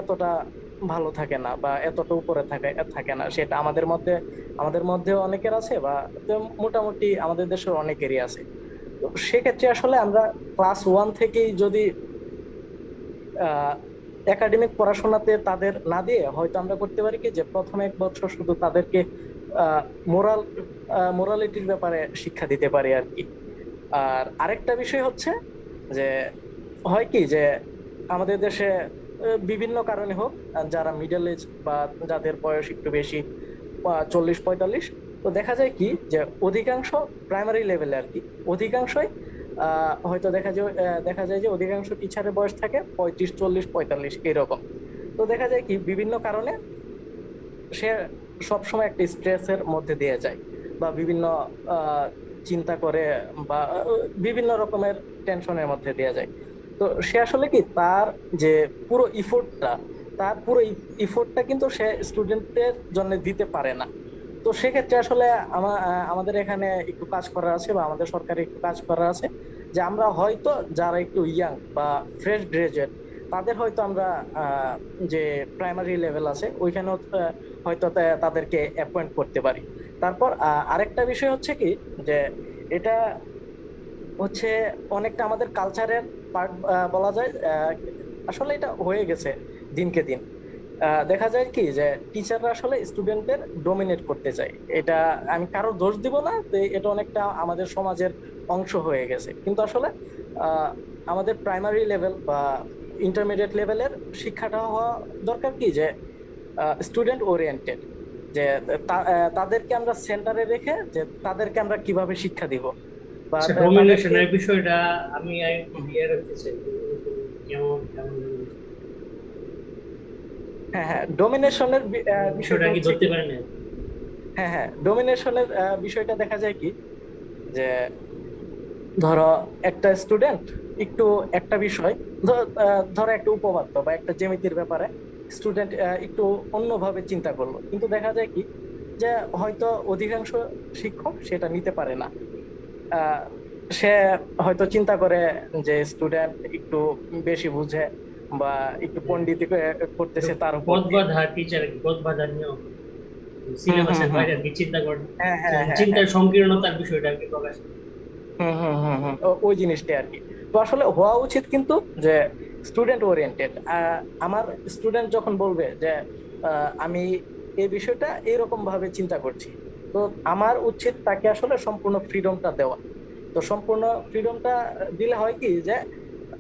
এতটা ভালো থাকে না বা এতটা উপরে থাকে না। সেটা আমাদের মধ্যেও অনেকের আছে বা মোটামুটি আমাদের দেশের অনেকেরই আছে। তো সেক্ষেত্রে আসলে আমরা ক্লাস 1 থেকেই যদি একাডেমিক পড়াশোনাতে তাদের না দিয়ে হয়তো আমরা করতে পারি কি যে প্রথম 1 বছর শুধু তাদেরকে মোরালিটির ব্যাপারে শিক্ষা দিতে পারি আর কি। আর আরেকটা বিষয় হচ্ছে যে হয় কি যে আমাদের দেশে বিভিন্ন কারণে হোক যারা মিডল এজ বা যাদের বয়স একটু বেশি 40-45, তো দেখা যায় কি যে অধিকাংশ প্রাইমারি লেভেলে আর কি অধিকাংশই হয়তো দেখা যায় যে অধিকাংশ টিচারের বয়স থাকে 35, 40, 45 এরকম। তো দেখা যায় কি বিভিন্ন কারণে সে সবসময় একটা স্ট্রেসের মধ্যে দিয়ে যায় বা বিভিন্ন চিন্তা করে বা বিভিন্ন রকমের টেনশনের মধ্যে দিয়ে যায়। তো সে আসলে কি তার যে পুরো ইফোর্টটা কিন্তু সে স্টুডেন্টদের জন্য দিতে পারে না। তো সেক্ষেত্রে আসলে আমাদের এখানে একটু কাজ করার আছে বা আমাদের সরকারে একটু কাজ করার আছে যে আমরা হয়তো যারা একটু ইয়াং বা ফ্রেশ গ্রাজুয়েট তাদের হয়তো আমরা যে প্রাইমারি লেভেল আছে ওইখানেও হয়তো তাদেরকে অ্যাপয়েন্ট করতে পারি। তারপর আরেকটা বিষয় হচ্ছে কি, যে এটা হচ্ছে অনেকটা আমাদের কালচারের পার্ট বলা যায়। আসলে এটা হয়ে গেছে দিনকে দিন। দেখা যায় কি যে টিচাররা আসলে স্টুডেন্টদের ডোমিনেট করতে চায়। এটা আমি কারো দোষ দিব না, তো এটা অনেকটা আমাদের সমাজের অংশ হয়ে গেছে। কিন্তু আসলে আহ, আমাদের প্রাইমারি লেভেল বা ইন্টারমিডিয়েট লেভেলের শিক্ষাটা হওয়া দরকার কি, যে স্টুডেন্ট ওরিয়েন্টেড, যে তাদেরকে আমরা সেন্টারে রেখে যে তাদেরকে আমরা কিভাবে শিক্ষা দিব বা আচ্ছা, তাদেরকে। ডোমিনেশনের বিষয়টা আমি একটু ক্লিয়ার হতে চাই। কেমন কেমন হ্যাঁ হ্যাঁ, ডোমিনেশনের বিষয়টা বিষয়টা কি হচ্ছে ধরতে কি। পারেন না? হ্যাঁ হ্যাঁ, ডোমিনেশনের বিষয়টা দেখা যায় কি, যে ধরো একটা স্টুডেন্ট একটু একটা বিষয়, ধরো একটা উপপাদ্য বা একটা জ্যামিতির ব্যাপারে স্টুডেন্ট একটু অন্যভাবে চিন্তা করলো, কিন্তু দেখা যায় কি যে হয়তো অধিকাংশ শিক্ষক সেটা নিতে পারে না। আহ, সে হয়তো চিন্তা করে যে স্টুডেন্ট একটু বেশি বুঝে বা একটু পণ্ডিতি এটা করতেছে তার উপর দিয়ে। গদবাঁধা টিচার, গদবাঁধা নিয়ম, হুম হুম সিলেবাসের হুম বাইরে হুম। আপনি চিন্তা করেন, হ্যাঁ হ্যাঁ হ্যাঁ হ্যাঁ। চিন্তার সংকীর্ণতার বিষয়টা আপনি প্রকাশ করেন। হুম হুম হুম হুম, ওই জিনিসটাই আর কি। তো আসলে হওয়া উচিত কিন্তু যে স্টুডেন্ট ওরিয়েন্টেড। আমার স্টুডেন্ট যখন বলবে যে আমি এই বিষয়টা এরকম ভাবে চিন্তা করছি, তো আমার উচিত তাকে আসলে সম্পূর্ণ ফ্রিডমটা দেওয়া। তো সম্পূর্ণ ফ্রিডমটা দিলে হয় কি, যে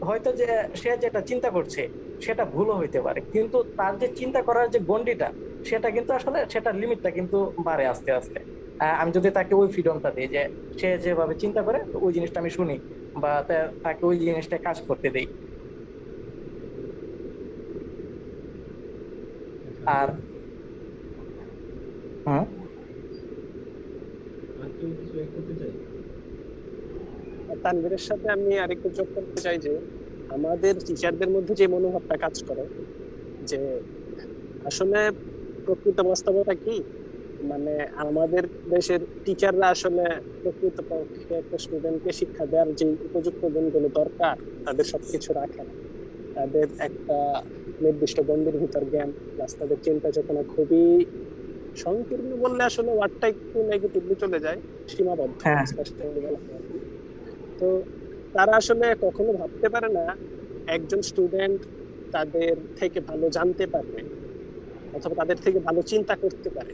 হয়তো যে সে যেটা চিন্তা করছে সেটা ভুলও হইতে পারে, কিন্তু তার যে চিন্তা করার যে গণ্ডিটা, সেটা কিন্তু আসলে সেটার লিমিটটা কিন্তু বাড়ে আস্তে আস্তে। আমি যদি তাকে ওই ফ্রিডমটা দিই যে সে যেভাবে চিন্তা করে তো ওই জিনিসটা আমি শুনি বা তাকে ওই জিনিসটা কাজ করতে দেই। আচ্ছা, আর হুম। আর কেউ কিছু অ্যাড করতে চাই? তানভীরের সাথে আমি আরেকটু যোগ করতে চাই যে আমাদের টিচারদের মধ্যে যে মনোভাবটা কাজ করে, যে আসলে প্রকৃত বাস্তবতা কি, মানে আমাদের দেশের টিচাররা আসলে প্রকৃতপক্ষে একটা স্টুডেন্টকে শিক্ষা দেওয়ার যে উপযুক্ত গুণগুলো দরকার তাদের সবকিছু রাখে না। তাদের একটা নির্দিষ্ট গণ্ডির ভিতর জ্ঞান প্লাস তাদের চিন্তা চেতনা খুবই সংকীর্ণ বললে আসলে ওয়ার্ডটা একটু নেগেটিভলি চলে যায়, সীমাবদ্ধ হ্যাঁ স্পেশালি বলা হয় আর কি। তো তারা আসলে কখনো ভাবতে পারে না একজন স্টুডেন্ট তাদের থেকে ভালো জানতে পারবে অথবা তাদের থেকে ভালো চিন্তা করতে পারে।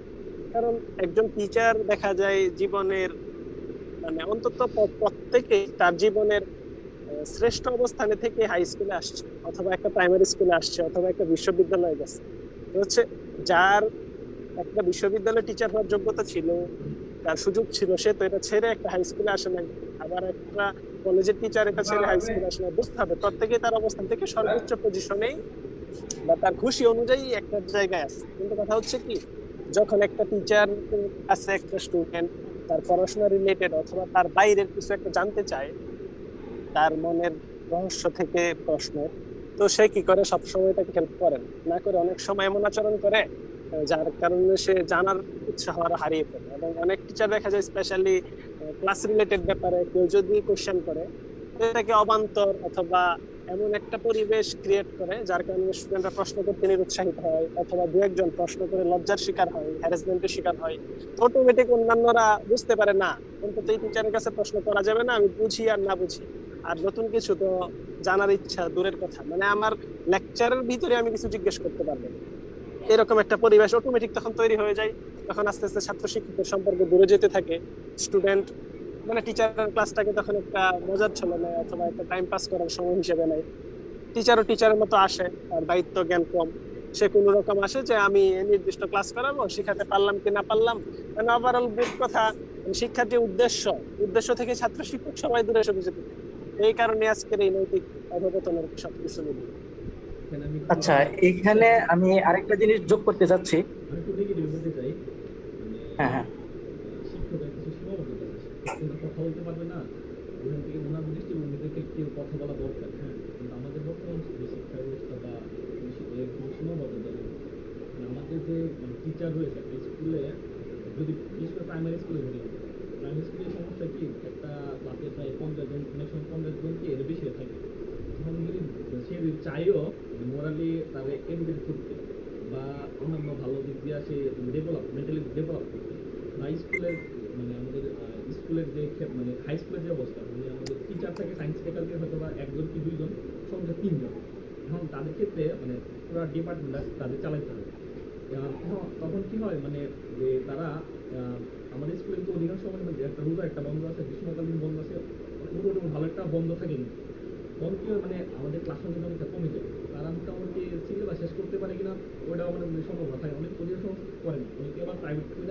কারণ একজন টিচার দেখা যায় জীবনের মানে অন্তত প্রত্যেকে তার জীবনের শ্রেষ্ঠ অবস্থানে থেকে হাই স্কুলে আসছে অথবা একটা প্রাইমারি স্কুলে আসছে অথবা একটা বিশ্ববিদ্যালয়ে গেছে। তো হচ্ছে যার একটা বিশ্ববিদ্যালয়ে টিচার হওয়ার যোগ্যতা ছিল, তার সুযোগ ছিল, সে তো এটা ছেড়ে একটা হাই স্কুলে আসে নাই। আবার একটা কলেজের টিচার এটা ছেড়ে হাই স্কুলে আসে না। বুঝতে হবে প্রত্যেকে তার অবস্থান থেকে সর্বোচ্চ পজিশনেই বা তার খুশি অনুযায়ী একটা জায়গায় আছে। কিন্তু কথা হচ্ছে কি, যখন একটা টিচার আছে একটা স্টুডেন্ট তার পড়াশোনা রিলেটেড অথবা তার বাইরের কিছু একটা জানতে চায়, তার মনের রহস্য থেকে প্রশ্ন, তো সে কি করে, সবসময় তাকে হেল্প করেন না করে অনেক সময় এমন আচরণ করে যার কারণে সে জানার উৎসাহ আরো হারিয়ে ফেলে। এবং অনেক টিচার দেখা যায় স্পেশালি ক্লাস রিলেটেড ব্যাপারে কেউ যদি কোশ্চেন করে তো এটাকে অবান্তর অথবা এমন একটা পরিবেশ ক্রিয়েট করে যার কারণে স্টুডেন্টরা প্রশ্ন করতে নিরুৎসাহিত হয় অথবা দু একজন প্রশ্ন করে লজ্জার শিকার হয়, হ্যারাসমেন্টের শিকার হয়। অটোমেটিক অন্যান্যরা বুঝতে পারে না অন্তত এই টিচারের কাছে প্রশ্ন করা যাবে না, আমি বুঝি আর না বুঝি আর নতুন কিছু তো জানার ইচ্ছা দূরের কথা, মানে আমার লেকচারের ভিতরে আমি কিছু জিজ্ঞেস করতে পারবো না। এরকম একটা পরিবেশ অটোমেটিক তখন তৈরি হয়ে যায়। তখন আস্তে আস্তে ছাত্র শিক্ষকের সম্পর্কে দূরে যেতে থাকে স্টুডেন্ট, মানে টিচারের ক্লাসটাকে তখন একটা মজার ছলে নেয় অথবা একটা টাইম পাস করার সময় হিসেবে নেয়। টিচারও টিচারের মতো আসে, আর দায়িত্ব জ্ঞান কম, সে কোনো রকম আসে যে আমি নির্দিষ্ট ক্লাস করাবো, শিখাতে পারলাম কি না পারলাম, মানে ওভারঅল বুক কথা, মানে শিক্ষার যে উদ্দেশ্য, উদ্দেশ্য থেকে ছাত্র শিক্ষক সবাই দূরে সরে যেতে থাকে। এই কারণে আজকের এই নৈতিক অধপতনের সবকিছু মিলিয়ে। এখানে আমি একটু আচ্ছা, এখানে আমি আরেকটা জিনিস যোগ করতে চাচ্ছি। আমি একটু নেগেটিভ বলতে চাই, মানে হ্যাঁ হ্যাঁ। শিক্ষকের কিছু সীমাবদ্ধতা আছে। শিক্ষক কিন্তু কথা বলতে পারবে না, ওখান থেকে ওনার দৃষ্টিভঙ্গি থেকে কেউ কথা বলা দরকার। হ্যাঁ, কিন্তু আমাদের বর্তমান যে শিক্ষা ব্যবস্থা বা এর কোনো সীমাবদ্ধতা নেই। মানে আমাদের যে টিচার রয়েছে একটা স্কুলে, যদি বিশেষ করে প্রাইমারি স্কুলে ধরি, প্রাইমারি স্কুলের সমস্যা কি, একটা ক্লাসে প্রায় 50 জন, অনেক সময় 50 জন কি এর বেশি থাকে। এখন যদি সে যদি চাইও মোরালি তাকে এডুকেট করতে বা অন্যান্য ভালো দিক দিয়ে সে মেন্টালি ডেভেলপ করতে বা স্কুলের মানে আমাদের স্কুলের যে মানে হাই স্কুলের যে অবস্থা মানে আমাদের টিচার থাকে সায়েন্স ফ্যাকাল্টি হয়তো বা একজন কি দুইজন সঙ্গে তিনজন, এখন তাদের ক্ষেত্রে মানে পুরো ডিপার্টমেন্ট তাদের চালাইতে হবে। তখন কি হয় মানে যে তারা আমাদের স্কুলে কিন্তু অধিকাংশ সময় মানে একটা রোজা একটা বন্ধ আছে, গ্রীষ্মকালীন বন্ধ আছে, মোটামুটি ভালো একটা বন্ধ থাকেনি, তখন কি হয় মানে আমাদের ক্লাসের সংখ্যা কমে যায়, তারা মোটামুটি সিলেবাস শেষ করতে পারে কিনা ওইটাও মানে সম্ভব না থাকে, অনেক অধিকাংশ করে না, অনেকে আবার প্রাইভেট করে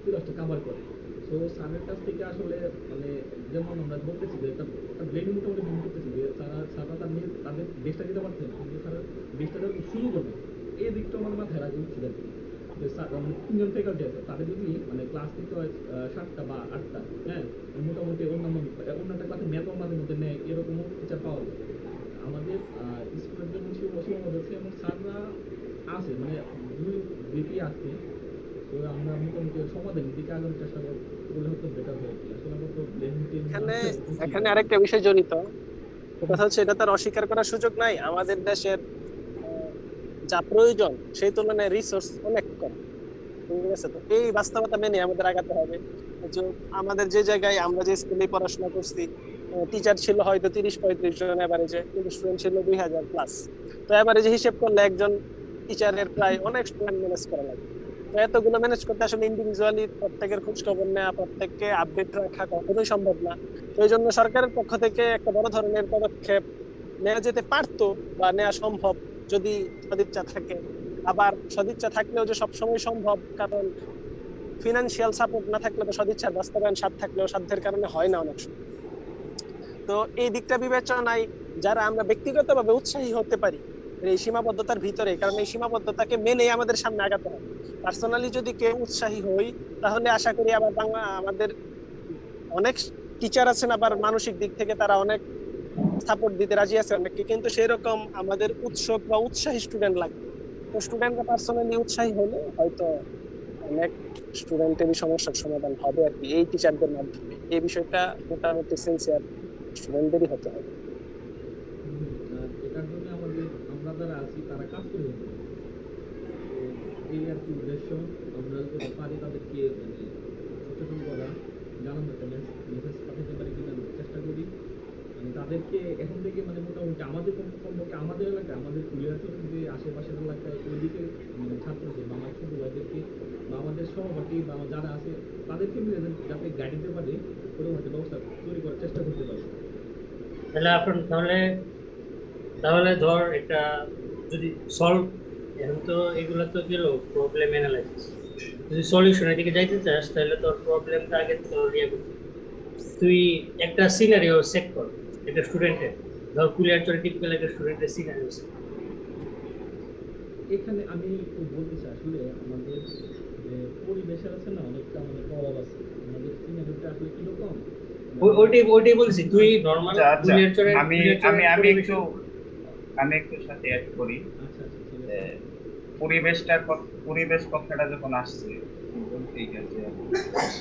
সিলেবাসটা কাভার করে। তো স্যারের কাছ থেকে আসলে মানে যেমন আমরা বলতেছি যে একটা ব্রেন মোটামুটি মনে করতেছি যে সারা তাদের বেস্টটা দিতে পারছেন, কিন্তু তারা বেস্টটা দেওয়ার শুরু করবে এই দিকটা আমার মাথায় রাখা উচিত আর কি। তিনজন ফ্যাকাল্টি আছে, তাদের যদি মানে ক্লাস নিতে হয় 7টা বা 8টা, হ্যাঁ মোটামুটি অন্যান্য একটা ক্লাসে ম্যাথও মাঝে মধ্যে নেয়, এরকমও টিচার পাওয়া যায়। আমাদের স্কুলের জন্য সীমাবদ্ধ আছে এবং স্যাররা আছে মানে দুই দিকেই আছে, তো আমরা মোটামুটি সমাধানের দিকে আগানোর চেষ্টা করলে হয়তো বেটার হয়। আসলে আমরা তো এখানে এখানে আরেকটা বিষয় জড়িত, কথা হচ্ছে এটা তার অস্বীকার করার সুযোগ নাই। আমাদের দেশের যা প্রয়োজন সেই তুলনায় রিসোর্স অনেক কম, ঠিক আছে? তো এই বাস্তবতা মেনে আমাদের আগাতে হবে। আমাদের যে জায়গায় আমরা যে স্কুলে পড়াশোনা করছি টিচার ছিল হয়তো 30-35 জন এভারেজে, কিন্তু স্টুডেন্ট ছিল 2000 প্লাস। তো এভারেজে হিসেব করলে একজন টিচারের প্রায় অনেক স্টুডেন্ট ম্যানেজ করা লাগে। তো এতগুলো ম্যানেজ করতে আসলে ইন্ডিভিজুয়ালি প্রত্যেকের খোঁজ খবর নেওয়া, প্রত্যেককে আপডেট রাখা কখনোই সম্ভব না। তো এই জন্য সরকারের পক্ষ থেকে একটা বড় ধরনের পদক্ষেপ নেওয়া যেতে পারতো বা নেওয়া সম্ভব যদি সদিচ্ছা থাকে। আবার সদিচ্ছা থাকলেও যে সবসময় সম্ভব, কারণ ফিনান্সিয়াল সাপোর্ট না থাকলে তো সদিচ্ছার বাস্তবায়ন সাধ্য থাকলেও সাধ্যের কারণে হয় না অনেক সময়। তো এই দিকটা বিবেচনায় যারা আমরা ব্যক্তিগতভাবে উৎসাহী হতে পারি এই সীমাবদ্ধতার ভিতরে, কারণ এই সীমাবদ্ধতাকে মেনে আমাদের সামনে আগাতে হবে। পার্সোনালি যদি কেউ উৎসাহী হই তাহলে আশা করি আবার আমাদের অনেক টিচার আছেন আবার মানসিক দিক থেকে তারা অনেক সাপোর্ট দিতে রাজি আছে অনেককে, কিন্তু সেরকম আমাদের উৎসুক বা উৎসাহী স্টুডেন্ট লাগবে। তো স্টুডেন্টরা পার্সোনালি উৎসাহী হলে হয়তো অনেক স্টুডেন্টেরই সমস্যার সমাধান হবে আর কি এই টিচারদের মাধ্যমে। এই বিষয়টা মোটামুটি সিনসিয়ার স্টুডেন্টদেরই হতে হবে। এটার জন্য আমরা যারা আছি তারা কাজ করে যাবো, এই আর কি উদ্দেশ্য। আমরা যদি পারি তাদেরকে মানে সচেতন করা, জানানো একটা মেসেজ পাঠাতে পারি কিনা চেষ্টা করি। মানে তাদেরকে এখন থেকে মানে মোটামুটি আমাদের কমপক্ষে আমাদের এলাকায় আমাদের কুলিয়ারচর যে আশেপাশের এলাকায় ওইদিকে মানে ছাত্রদের বা আমার ছোট ভাইদেরকে বা আমাদের সহপাঠী বা যারা আছে তাদেরকে মিলে যাতে গাইড দিতে পারি ওরকম একটা ব্যবস্থা তৈরি করার চেষ্টা করতে পারি। তাহলে তাহলে ধর এটা যদি সলভ, এখন তো এগুলো তো গেল প্রবলেম অ্যানালাইসিস, যদি সলিউশনের দিকে যাইতে চাস তাহলে তোর প্রবলেমটা আগে তোর ইয়ে করতে, তুই একটা সিনারিও সেট কর একটা স্টুডেন্টের, ধর কুলিয়ারচরে টিপিক্যাল একটা স্টুডেন্টের সিনারিও সেট। এখানে আমি একটু বলতে চাই আসলে আমাদের যে পরিবেশের আছে না অনেকটা মানে প্রভাব আছে, আমাদের সিনারিটা আসলে কিরকম ওইটাই বলছি, তুই নরমাল কুলিয়ারচরে আমি একটু সাথে অ্যাড করি। আচ্ছা ঠিক আছে। পরিবেশ কথাটা যখন আসছে বলতেই গেছে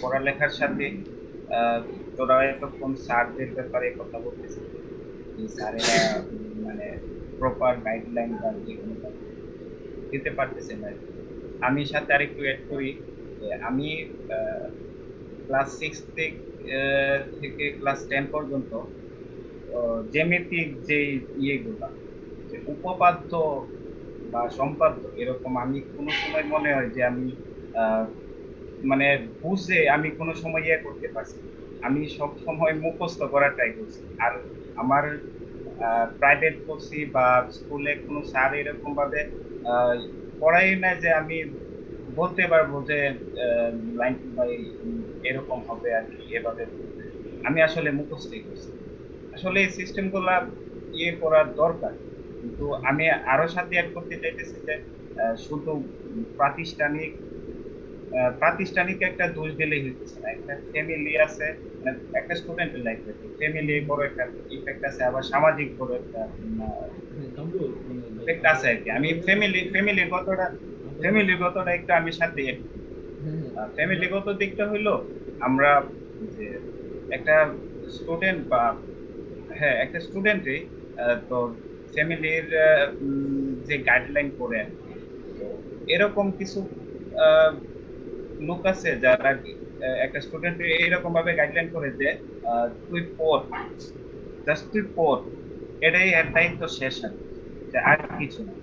পড়ালেখার সাথে তোরা এতক্ষণ স্যারদের ব্যাপারে কথা বলতেছিস, স্যারেরা মানে প্রপার গাইডলাইন বা যেগুলো দিতে পারতেছে না। আমি সাথে আরেকটু অ্যাড করি, আমি ক্লাস 6 থেকে ক্লাস 10 পর্যন্ত জ্যামিতিক যে ইয়েগুলা যে উপপাদ্য বা সম্পাদ্য এরকম আমি কোনো সময় মনে হয় যে আমি মানে বুঝে আমি কোনো সময় ইয়ে করতে পারছি, আমি সব সময় মুখস্থ করার ট্রাই করছি। আর আমার প্রাইভেট করছি বা স্কুলে কোনো স্যার এরকম ভাবে পড়াই না যে আমি বলতে পারবো যে লাইন বাই এরকম হবে আর কি, এভাবে আমি আসলে মুখস্থই করছি। আসলে এই সিস্টেমগুলা ইয়ে করার দরকার, কিন্তু আমি আরো সাথে অ্যাড করতে চাইতেছি যে শুধু প্রাতিষ্ঠানিক একটা দোষ দিলেই হইতেছে না, একটা ফ্যামিলি আছে, মানে একটা স্টুডেন্টের লাইফে ফ্যামিলি বড় একটা ইফেক্ট আছে, আবার সামাজিক বড় একটা ইফেক্ট আছে আর কি। আমি ফ্যামিলিগতটা একটু আমি সাথে ফ্যামিলিগত দিকটা হইলো আমরা যে একটা স্টুডেন্ট বা একটা স্টুডেন্টে তো ফ্যামিলির যে গাইডলাইন করে আর কি। তো এরকম কিছু আহ, লোক আছে যারা একটা স্টুডেন্ট এরকম ভাবে গাইডলাইন করে যে তুই পড়, জাস্ট তুই পড়, এটাই এর দায়িত্ব শেষ আর কি, যে আর কিছু না।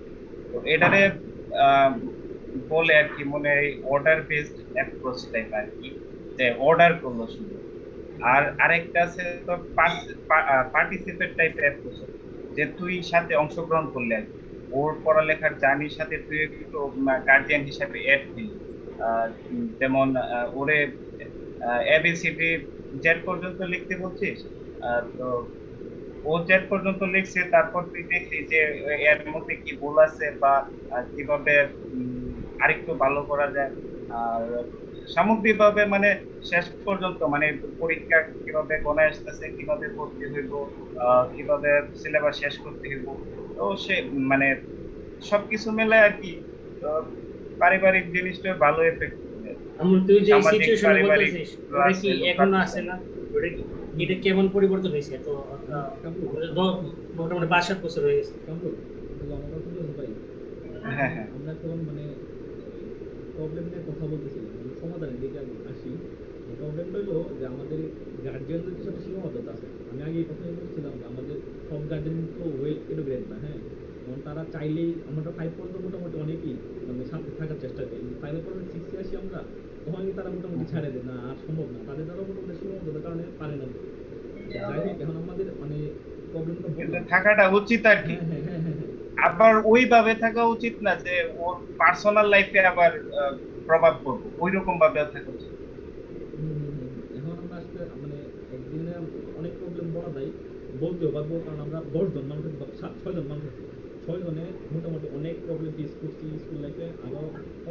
তো এটারে আহ, বলে আর কি, মনে অর্ডার বেসড অ্যাপ্রোচ টাইপ আর কি, যে অর্ডার করলো শুধু। আর আরেকটা আছে তো পার্টিসিপেট টাইপের অ্যাপ্রোচ, যে তুই সাথে অংশগ্রহণ করলে আর কি। ওর পড়ালেখার জার্নির সাথে তুই একটু গার্জিয়ান হিসাবে অ্যাড দিলি। যেমন ওরে এবিসিডি জেড পর্যন্ত লিখতে বলছিস, তো ও জেড পর্যন্ত লিখছে, তারপর তুই দেখলি যে এর মধ্যে কি ভুল আছে বা কিভাবে আরেকটু ভালো করা যায়। আর সামগ্রিকভাবে মানে শেষ পর্যন্ত মানে পরীক্ষা কিভাবে গণে আসতেছে, কিভাবে পড়তে হইব, কিভাবে সিলেবাস শেষ করতে হইব, তো সে মানে সবকিছু মিলে আর কি। তো পারিবারিক জিনিসটা ভালো এফেক্ট করে। আমার তুই যে সামাজিক সিচুয়েশন পারিবারিক বলতেছিস ওটা কি এখনো আছে না? ওটা কি এটা কেমন পরিবর্তন হয়েছে? তো মোটামুটি 5-7 বছর হয়ে গেছে। কামরুল, তাহলে আমার কথা বলুন ভাই। হ্যাঁ হ্যাঁ আমরা এখন মানে প্রবলেম নিয়ে কথা বলতেছিলাম, মানে সমাধানের দিকে আমি আসি। প্রবলেমটা হলো যে আমাদের গার্জিয়ানদের কিছু একটা সীমাবদ্ধতা আছে। আমি আগে প্রথমে বলছিলাম যে আমাদের সব গার্জিয়ান তো ওয়েল এডুকেটেড না, হ্যাঁ। যেমন তারা চাইলেই, আমরা 5 পর্যন্ত মোটামুটি অনেকেই মানে সাথে থাকার চেষ্টা করি, 5 পর্যন্ত 6 আসি আমরা, তখন কি তারা মোটামুটি ছাড়ে দেয় না, আর সম্ভব না, তাদের দ্বারা মোটামুটি সীমাবদ্ধতার কারণে পারে না। যাই হোক, এখন আমাদের মানে প্রবলেমটা কিন্তু বললাম। থাকাটা উচিত আর কি। হ্যাঁ হ্যাঁ হ্যাঁ হ্যাঁ হ্যাঁ আবার ওইভাবে থাকা উচিত না যে ওর পার্সোনাল লাইফে আবার প্রভাব পড়বে, ওই রকম ভাবে থাকা উচিত। এখন আমরা আসলে মানে একদিনে অনেক প্রবলেম বলা যায়, বলতেও পারবো, কারণ আমরা 10 জন মানুষ আছি, 6 জন মানুষ আছি, 6 জনে মোটামুটি অনেক প্রবলেম ফেস করছি স্কুল লাইফে, আরো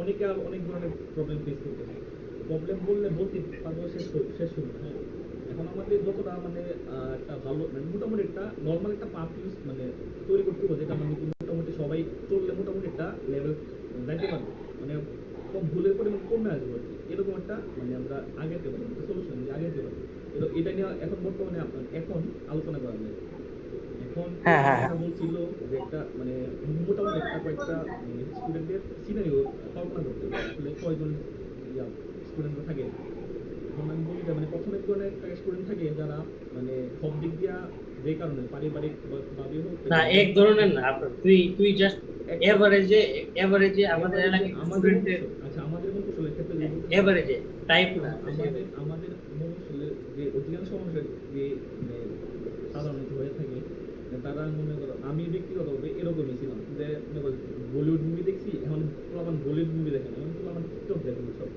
অনেকে আর অনেক ধরনের প্রবলেম ফেস করতেছে। প্রবলেম বলতে পারবো শেষ হলো না, হ্যাঁ। এখন আমাদের যতটা মানে একটা ভালো মানে মোটামুটি একটা নর্মাল একটা পাথ ইউজ মানে তৈরি করতে হবে, যেটা মানে মোটামুটি সবাই চললে মোটামুটি একটা লেভেল যাইতে পারবে, মানে কম ভুলের পরিমাণ কমে আসবে আর কি। এরকম একটা মানে আমরা আগাতে পারি, একটা সলিউশন দিয়ে আগাতে পারি। এটা নিয়ে এখন বর্তমানে এখন আলোচনা করা যায়। এখন হ্যাঁ, হ্যাঁ, কথা বলছিল যে একটা মানে মোটামুটি একটা কয়েকটা স্টুডেন্টের সিনারিও কল্পনা করতে হবে, আসলে কয়জন স্টুডেন্ট থাকে। এখন আমি বলি যে মানে প্রথমে একটা স্টুডেন্ট থাকে যারা মানে সব দিক দিয়া যে কারণে পারিবারিক ভাবে হোক না, এক ধরনের না আপনার, তুই জাস্ট এভারেজে আমাদের এলাকায় আমাদের স্টুডেন্টের আচ্ছা আমাদের মতো আসলে ক্ষেত্রে যদি বলতে চাই, এভারেজে টাইপ না। আমাদের আসলে যে অধিকাংশ মানুষের যে মানে সাধারণত হয়ে থাকে, যে তারা মনে করো, আমি ব্যক্তিগতভাবে এরকমই ছিলাম, যে মনে করো বলিউড মুভি দেখছি, এখন পুরান বলিউড মুভি দেখে না, এখন পুরান টিকটক দেখে সব।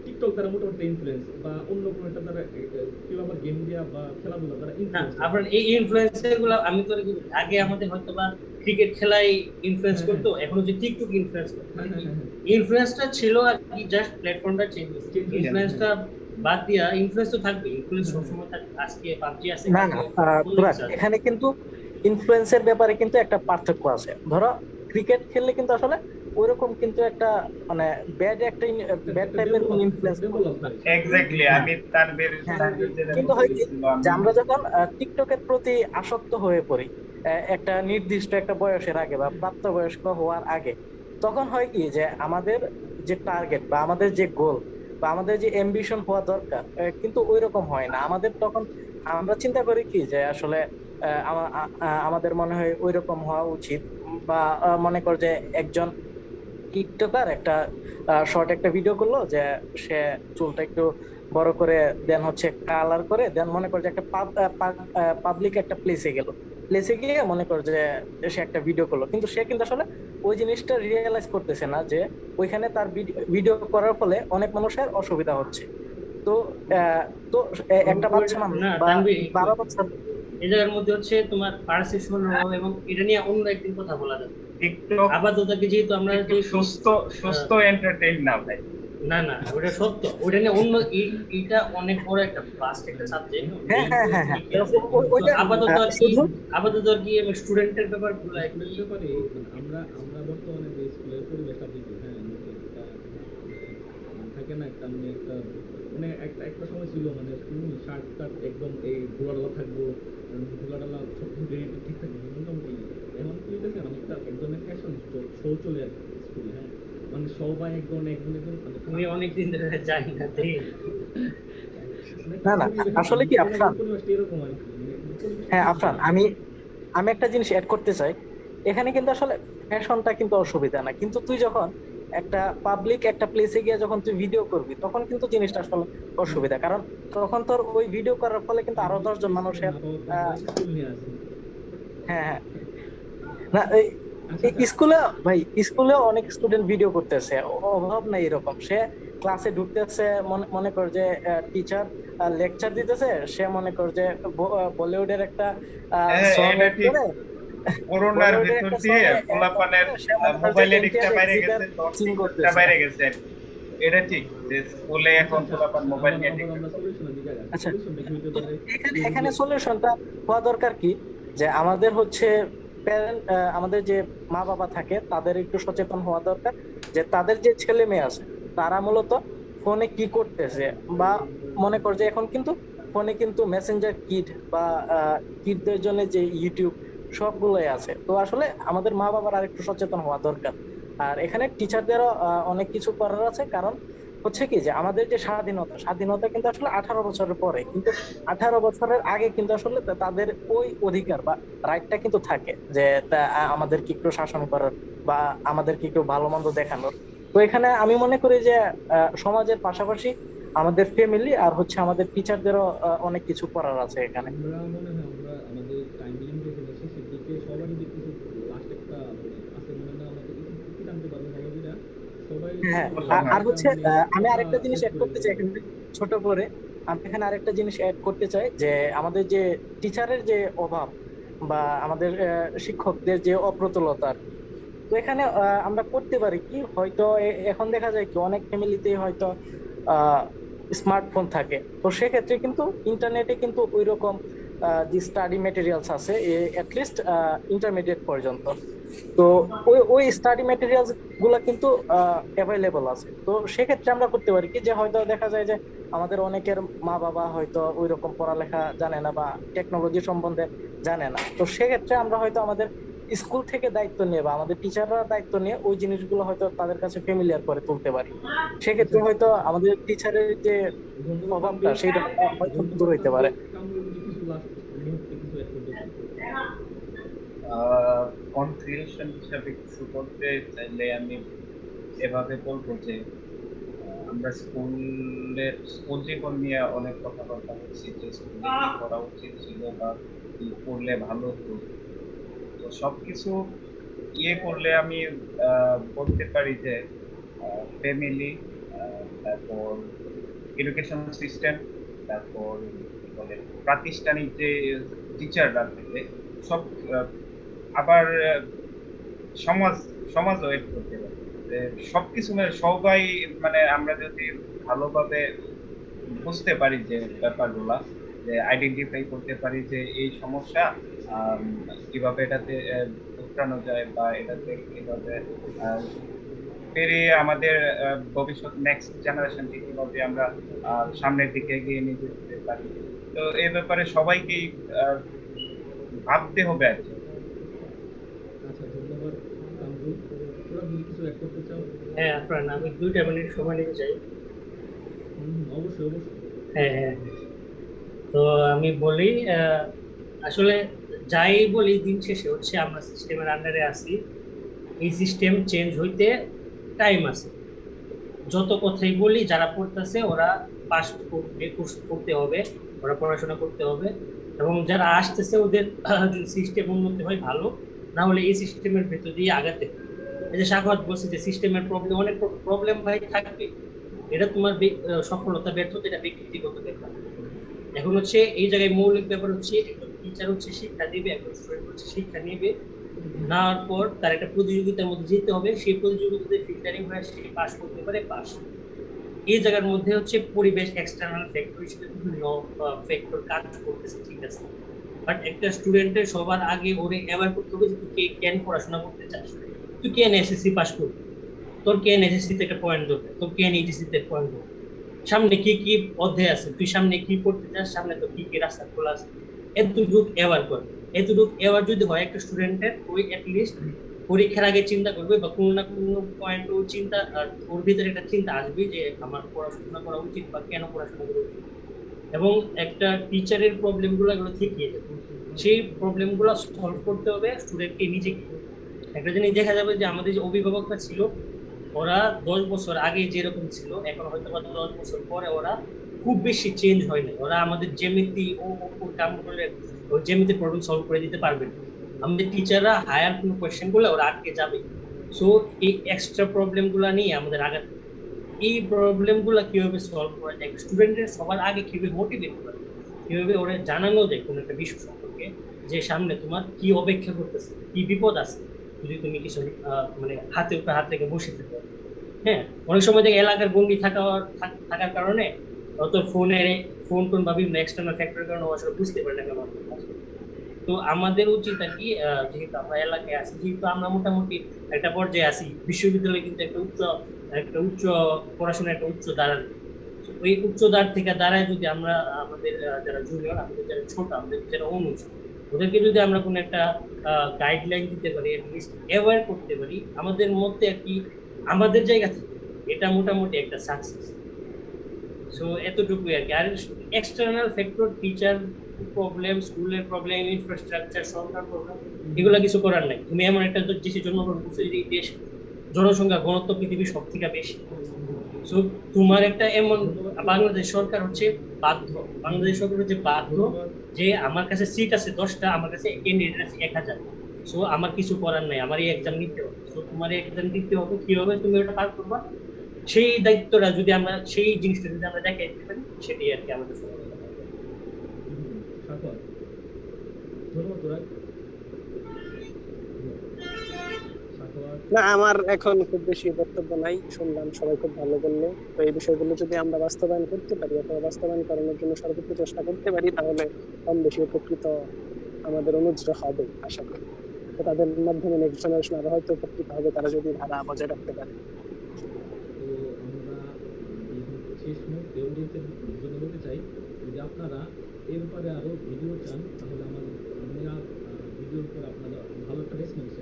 টিকটক দ্বারা মোটামুটি ইনফ্লুয়েন্স বা অন্য কোনো একটা দ্বারা কেউ আবার গেম দিয়া বা খেলাধুলা দ্বারা না, ইনফ্লুয়েন্স। আপনার এই ইনফ্লুয়েন্সার গুলো আমি তো আগে আমাদের হয়তো বা ক্রিকেট খেলাই ইনফ্লুয়েন্স করতো, এখন হচ্ছে টিকটক ইনফ্লুয়েন্স করতো। ইনফ্লুয়েন্সটা ছিল আর কি, জাস্ট প্ল্যাটফর্মটা চেঞ্জ হয়েছে। ইনফ্লুয়েন্সটা বাদ দিয়া ইনফ্লুয়েন্স তো থাকবে, ইনফ্লুয়েন্স সবসময় থাকবে। আজকে পাবজি আছে, না না তুরাগ, এখানে কিন্তু ইনফ্লুয়েন্সের ব্যাপারে কিন্তু একটা পার্থক্য আছে। ধরো ক্রিকেট খেললে কিন্তু আসলে ওইরকম কিন্তু একটা মানে ব্যাড টাইপের কোন ইনফ্লুয়েন্স এক্স্যাক্টলি, আমি তানভীর যেটা কিন্তু হয় কি বলছিল, যে আমরা যখন টিকটকের প্রতি আসক্ত হয়ে পড়ি একটা নির্দিষ্ট একটা বয়সের আগে বা প্রাপ্তবয়স্ক হওয়ার আগে, তখন হয় কি যে আমাদের যে টার্গেট বা আমাদের যে গোল বা আমাদের যে অ্যাম্বিশন হওয়া দরকার কিন্তু ওই রকম হয় না আমাদের। তখন আমরা চিন্তা করি কি যে আসলে আমাদের মনে হয় ওই রকম হওয়া উচিত, বা মনে কর যে একজন টিকটকার একটা শর্ট একটা ভিডিও করলো যে সে চুলটা একটু বড় করে দেন হচ্ছে কালার করে দেন, মনে কর যে একটা পাবলিক একটা প্লেসে গিয়ে মনে কর যে সে একটা ভিডিও করলো, কিন্তু সে কিন্তু আসলে ওই জিনিসটা রিয়েলাইজ করতেছে না যে ওইখানে তার ভিডিও করার ফলে অনেক মানুষের অসুবিধা হচ্ছে। তো তো একটা বাচ্চা মানুষ না, বা তানভীর, 12 বছর এই জায়গার মধ্যে হচ্ছে তোমার পারসেপশনের অভাব, এবং এটা নিয়ে অন্য একদিন কথা বলা যাবে। টিকটক আপাতত যেহেতু আমরা যে সুস্থ এন্টারটেইন না ভাই। না না, ওটা সত্য, ওটা নিয়ে অন্য এটা অনেক বড় একটা ফাস্ট একটা সাবজেক্ট। হ্যাঁ হ্যাঁ হ্যাঁ হ্যাঁ ওইটা আপাতত আর কি আমি স্টুডেন্টের ব্যাপারগুলো ব্যাপারে আমরা বর্তমানে যে স্কুলের পরিবেশটা দেখি, হ্যাঁ, মানে একটা থাকে না একটা মানে একটা মানে একটা একটা সময় ছিল মানে শার্ট টার্ট একদম এই ধুলাডালা থাকবো, ধুলাডালা সব ঠিক থাকবে মোটামুটি। এখন কি হইতেছে মানে একটা একজনের ফ্যাশন শো চলে আসছে স্কুলে, হ্যাঁ মানে সবাই একজন একজন একজন মানে আমি অনেকদিন ধরে যাই না দেখি। না না, আসলে কি আফরান, পরিবেশটা এরকম আর কি, মানে পরিবেশটা হ্যাঁ খুব আফরান, ভালো। আমি আমি একটা জিনিস অ্যাড করতে চাই। এখানে কিন্তু আসলে ফ্যাশনটা কিন্তু অসুবিধা না, কিন্তু তুই যখন একটা পাবলিক একটা প্লেসে গিয়ে যখন তুই ভিডিও করবি তখন কিন্তু জিনিসটা আসলে অসুবিধা, কারণ তখন তোর ওই ভিডিও করার ফলে কিন্তু আরো 10 জন স্কুল মানুষের না পাওয়ার পর স্কুল নিয়ে আসি। হ্যাঁ হ্যাঁ, না এই আচ্ছা আচ্ছা, এই স্কুলে ভাই, স্কুলে অনেক স্টুডেন্ট ভিডিও করতেছে, অভাব নাই এরকম। সে ক্লাসে ঢুকতেছে, মনে মনে কর যে টিচার লেকচার দিতেছে, সে মনে কর যে বলিউডের একটা হ্যাঁ, সং এটা এড ঠিক। করে, করোনার বলিউডের ভেতর একটা সং দিয়ে এড পোলাপানের করে সে মনে কর যে মোবাইলের দিকটা এনটিআর বাইরে এক্সিটের গেছে, তোর সিং দিকটা করতেছে। বাইরে গেছে আর কি। এটা ঠিক যে স্কুলে আচ্ছা এখন আচ্ছা, পোলাপান মোবাইল আবার নিয়ে আবার আমরা টিকটক। সলিউশনের দিকে আগাচ্ছি। আচ্ছা, সলিউশনটা কি হতে তো পারে? এখানে এই এখানে যে সলিউশনটা হওয়া দরকার কি, যে আমাদের হচ্ছে প্যারেন্ট, আমাদের যে মা বাবা থাকে তাদের একটু সচেতন হওয়া দরকার, যে তাদের যে ছেলে মেয়ে আছে তারা মূলত ফোনে কি করতেছে। বা মনে কর যে এখন কিন্তু ফোনে কিন্তু মেসেঞ্জার কিড বা কিডদের জন্য যে ইউটিউব সবগুলোই আছে। তো আসলে আমাদের মা বাবার আর একটু সচেতন হওয়া দরকার। আর এখানে টিচারদেরও অনেক কিছু করার আছে, কারণ হচ্ছে কি যে আমাদের যে স্বাধীনতা, স্বাধীনতা কিন্তু আসলে 18 বছরের পরে, কিন্তু 18 বছরের আগে কিন্তু আসলে তাদের ওই অধিকার বা রাইটটা কিন্তু থাকে, যে আমাদেরকে একটু শাসন করার বা আমাদেরকে একটু ভালো মন্দ দেখানোর। তো এখানে আমি মনে করি যে সমাজের পাশাপাশি আমাদের ফ্যামিলি আর হচ্ছে আমাদের টিচারদেরও অনেক কিছু করার আছে এখানে। আমরা মনে হয় আমরা আমাদের টাইম লিমিটেড শেষের দিকে সবারই দেখতেছি লাস্ট একটা মানে আছে মনে না, আমাদের কি জানতে পারবো সবাই সবাই হ্যাঁ, অবশ্যই, হ্যাঁ। আর একটা হচ্ছে মানে আমি কথা আরেকটা জিনিস শেষ অ্যাড করে করতে দিতে চাই পারবো। এখানে, ছোট করে। আমি এখানে আরেকটা জিনিস অ্যাড করতে চাই, যে আমাদের যে টিচারের যে অভাব বা আমাদের শিক্ষকদের যে অপ্রতুলতা আর কি। তো এখানে আমরা করতে পারি কি, হয়তো এখন দেখা যায় কি অনেক ফ্যামিলিতেই হয়তো স্মার্টফোন থাকে, তো সেক্ষেত্রে কিন্তু ইন্টারনেটে কিন্তু ওই রকম যে স্টাডি মেটেরিয়ালস আছে অ্যাটলিস্ট ইন্টারমিডিয়েট পর্যন্ত। তো ওই ওই স্টাডি ম্যাটেরিয়ালস গুলা কিন্তু অ্যাভেলেবল আছে। তো সেক্ষেত্রে আমরা করতে পারি কি, যে হয়তো দেখা যায় যে আমাদের অনেকের মা বাবা হয়তো ওই রকম পড়ালেখা জানে না বা টেকনোলজি সম্বন্ধে জানে না। তো সেক্ষেত্রে আমরা হয়তো আমাদের স্কুল থেকে দায়িত্ব নিয়ে বা আমাদের টিচাররা দায়িত্ব নিয়ে ওই জিনিসগুলো হয়তো তাদের কাছে ফ্যামিলিয়ার করে তুলতে পারি। আচ্ছা সেক্ষেত্রে হয়তো আচ্ছা, আমাদের টিচারের যে ধন্যবাদ অভাবটা তানভীর, সেটা হয়তো দূর ধন্যবাদ হইতে পারে। তানভীর। কামরুল কিছু লাস্ট মুহূর্তে কিছু অ্যাড করতে চাই। কনক্লুশন হিসাবে কিছু বলতে চাইলে আমি এভাবে বলবো যে আমরা স্কুল জীবন নিয়ে অনেক কথাবার্তা বলছি, যে স্কুলে কি করা উচিত ছিল বা কি করলে ভালো হতো। তো সবকিছু ইয়ে করলে আমি বলতে পারি যে ফ্যামিলি, তারপর এডুকেশন সিস্টেম, তারপর কি বলে প্রাতিষ্ঠানিক যে টিচাররা থাকে সব, আহ, আবার সমাজ সমাজও এড করতে পারে। যে সবকিছু মানে সবাই মানে আমরা যদি ভালোভাবে বুঝতে পারি যে ব্যাপারগুলা, যে আইডেন্টিফাই করতে পারি যে এই সমস্যা, আম, কিভাবে এটাতে উতরানো যায় বা এটাতে কিভাবে আহ, পেরিয়ে আমাদের ভবিষ্যৎ নেক্সট জেনারেশনকে কিভাবে আমরা সামনের দিকে এগিয়ে নিয়ে যেতে পারি। তো এই ব্যাপারে সবাইকেই আহ, ভাবতে হবে আর কি। আচ্ছা, ধন্যবাদ কামরুল। তোরা যদি কিছু অ্যাড করতে চাও। হ্যাঁ আপনার, আমি 2টা মিনিট সময় নিতে চাই। অবশ্যই অবশ্যই। হ্যাঁ হ্যাঁ, তো আমি বলি আসলে যাই বলি দিন শেষে হচ্ছে আমরা সিস্টেমের আন্ডারে আছি। এই সিস্টেম চেঞ্জ হইতে টাইম আছে। যত কথাই বলি যারা পড়তেছে ওরা পাস করবে, কোর্স করতে হবে, ওরা পড়াশোনা করতে হবে। এবং যারা আসতেছে ওদের সিস্টেম উন্নতি হয় ভালো, না হলে এই সিস্টেমের ভেতর দিয়ে আগাতে হবে। এই যে সাখাওয়াত বলছে যে সিস্টেমের প্রবলেম, অনেক প্রবলেম ভাই থাকবে। এটা তোমার সফলতা ব্যর্থতা এটা ব্যক্তিগত ব্যাপার। এখন হচ্ছে এই জায়গায় মৌলিক ব্যাপার হচ্ছে একজন টিচার হচ্ছে শিক্ষা দিবে, একজন স্টুডেন্ট হচ্ছে শিক্ষা নিবে। নেওয়ার পর তার একটা প্রতিযোগিতার মধ্যে যেতে হবে, সেই প্রতিযোগিতাতে ফিল্টারিং হয়ে সে পাস করতে পারে, পাস। এই জায়গার মধ্যে হচ্ছে পরিবেশ এক্সটার্নাল ফ্যাক্টর হিসেবে বিভিন্ন ফ্যাক্টর কাজ করতেছে, ঠিক আছে। বাট একটা স্টুডেন্টের সবার আগে ওরে অ্যাওয়ার করতে হবে যে তুই কেন পড়াশোনা করতে চাস, তুই কেন এসএসসি পাস করবি, তোর কেন এসএসসি তে একটা পয়েন্ট দরকার, তোর কেন এইচএসসি তে পয়েন্ট দরকার। সামনে কি কি অধ্যায় আছে, তুই সামনে কি পড়তে চাস, সামনে তো কি কি রাস্তা খোলা আছে, এতটুক এবার কর। এতটুক এবার যদি হয় একটা স্টুডেন্টের, ওই লিস্ট পরীক্ষার আগে চিন্তা করবে বা কোনো না কোনো পয়েন্ট ও চিন্তা, ওর ভিতরে একটা চিন্তা আসবে যে আমার পড়াশোনা করা উচিত বা কেন পড়াশোনা করা উচিত। এবং একটা টিচারের প্রবলেম গুলো এগুলো থেকে যাবে, সেই প্রবলেম গুলো সলভ করতে হবে স্টুডেন্টকে নিজেকে। একটা জিনিস দেখা যাবে যে আমাদের যে অভিভাবকরা ছিল, ওরা 10 বছর আগে যেরকম ছিল এখন হয়তো বা 10 বছর পরে ওরা খুব বেশি চেঞ্জ হয় না। ওরা আমাদের জ্যামিতি ও কাম করে ওই জ্যামিতি প্রবলেম সলভ করে দিতে পারবে না। আমাদের টিচাররা হায়ার কোনো কোয়েশ্চেন করলে ওরা আটকে যাবে। সো এই এক্সট্রা প্রবলেম গুলা নিয়ে আমাদের আগাতে হবে। এই প্রবলেম গুলা কিভাবে সলভ করা যায়, স্টুডেন্টের সবার আগে কিভাবে মোটিভেট করা যায়, কিভাবে ওরা জানানো যায় কোন একটা বিষয় সম্পর্কে, যে সামনে তোমার কি অপেক্ষা করতেছে, কি বিপদ আছে যদি তুমি কিছু মানে হাতে উপরে হাত রেখে বসে থাকো। হ্যাঁ, অনেক সময় দেখে এলাকার গন্ডি থাকার কারণে অত ফোন টোন বা বিভিন্ন এক্সটার্নাল ফ্যাক্টরের কারণে ও আসলে বুঝতে পারে না কেমন কাজ। তো আমাদের উচিত আর কি, যেহেতু আমরা এলাকায় আছি, যেহেতু আমরা মোটামুটি একটা পর্যায়ে আছি, বিশ্ববিদ্যালয় কিন্তু একটা উচ্চ পড়াশোনার একটা উচ্চ দ্বার। ওই উচ্চ দ্বার থেকে দাঁড়ায় যদি আমরা আমাদের যারা জুনিয়র, আমাদের যারা ছোট, আমাদের যারা অনুজ, ওদেরকে যদি আমরা কোনো একটা গাইডলাইন দিতে পারি, লিস্ট অ্যাওয়্যার করতে পারি আমাদের মধ্যে আর কি, আমাদের জায়গা থেকে এটা মোটামুটি একটা সাকসেস। সো এতটুকুই আর কি। আর এক্সটার্নাল ফ্যাক্টর, টিচার প্রবলেম, স্কুলের প্রবলেম, ইনফ্রাস্ট্রাকচার, সরকার প্রবলেম, এগুলো কিছু করার নাই। তুমি এমন একটা দেশে জন্মগ্রহণ করছো যে এই দেশ জনসংখ্যা ঘনত্ব পৃথিবীর সব থেকে বেশি। সো তোমার একটা এমন, বাংলাদেশ সরকার হচ্ছে বাধ্য, বাংলাদেশ সরকার হচ্ছে বাধ্য যে আমার কাছে সিট আছে 10টা, আমার কাছে ক্যান্ডিডেট আছে 1000। সো আমার কিছু করার নাই, আমার এই এক্সাম নিতে হবে। সো তোমার এই এক্সাম দিতে হবে, কিভাবে তুমি ওটা পার করবা, সেই দায়িত্বটা যদি আমরা, সেই জিনিসটা যদি আমরা দেখাই দিতে পারি, সেটাই আর কি আমাদের সফলতা। সাকর, ধন্যবাদ তোরা। সাকর, না, আমার এখন খুব বেশি বক্তব্য নাই, শুনলাম সবাই খুব ভালো বললো। তো এই বিষয়গুলো যদি আমরা বাস্তবায়ন করতে পারি অথবা বাস্তবায়ন করানোর জন্য সর্বোচ্চ চেষ্টা করতে পারি, তাহলে কম বেশি উপকৃত আমাদের অনুযায়ী হবে আশা করি। তো তাদের মাধ্যমে নেক্সট জেনারেশন আরো হয়তো উপকৃত হবে, তারা যদি ধারা বজায় রাখতে পারে। তো আমরা এই শেষ মুহূর্তে অডিয়েন্সের জন্য বলতে চাই, যদি আপনারা এর ব্যাপারে আরো ভিডিও চান, তাহলে আমরা ভিডিওর উপর আপনারা ভালো একটা রেসপন্স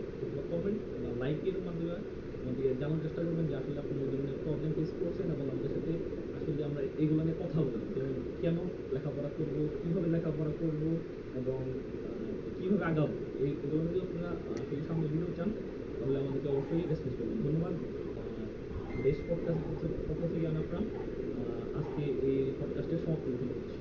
কমেন্ট বা লাইকের মাধ্যমে আমাদের জানার চেষ্টা করবেন যে আসলে আপনি ওই ধরনের প্রবলেম ফেস করছেন, এবং আমাদের সাথে আসলে আমরা এগুলো নিয়ে কথা বলবো, যেমন কেন লেখাপড়া করব, কিভাবে লেখাপড়া করব, এবং কিভাবে আগাবো। এগুলো যদি আপনারা আসলে সামনে ভিডিও চান, তাহলে আমাদেরকে অবশ্যই রেসপন্স করবেন। ধন্যবাদ। দেশ পডকাস্ট পক্ষ থেকে আমি আপনার আজকে এই পডকাস্টের সমাপ্তি ঘোষণা করছি।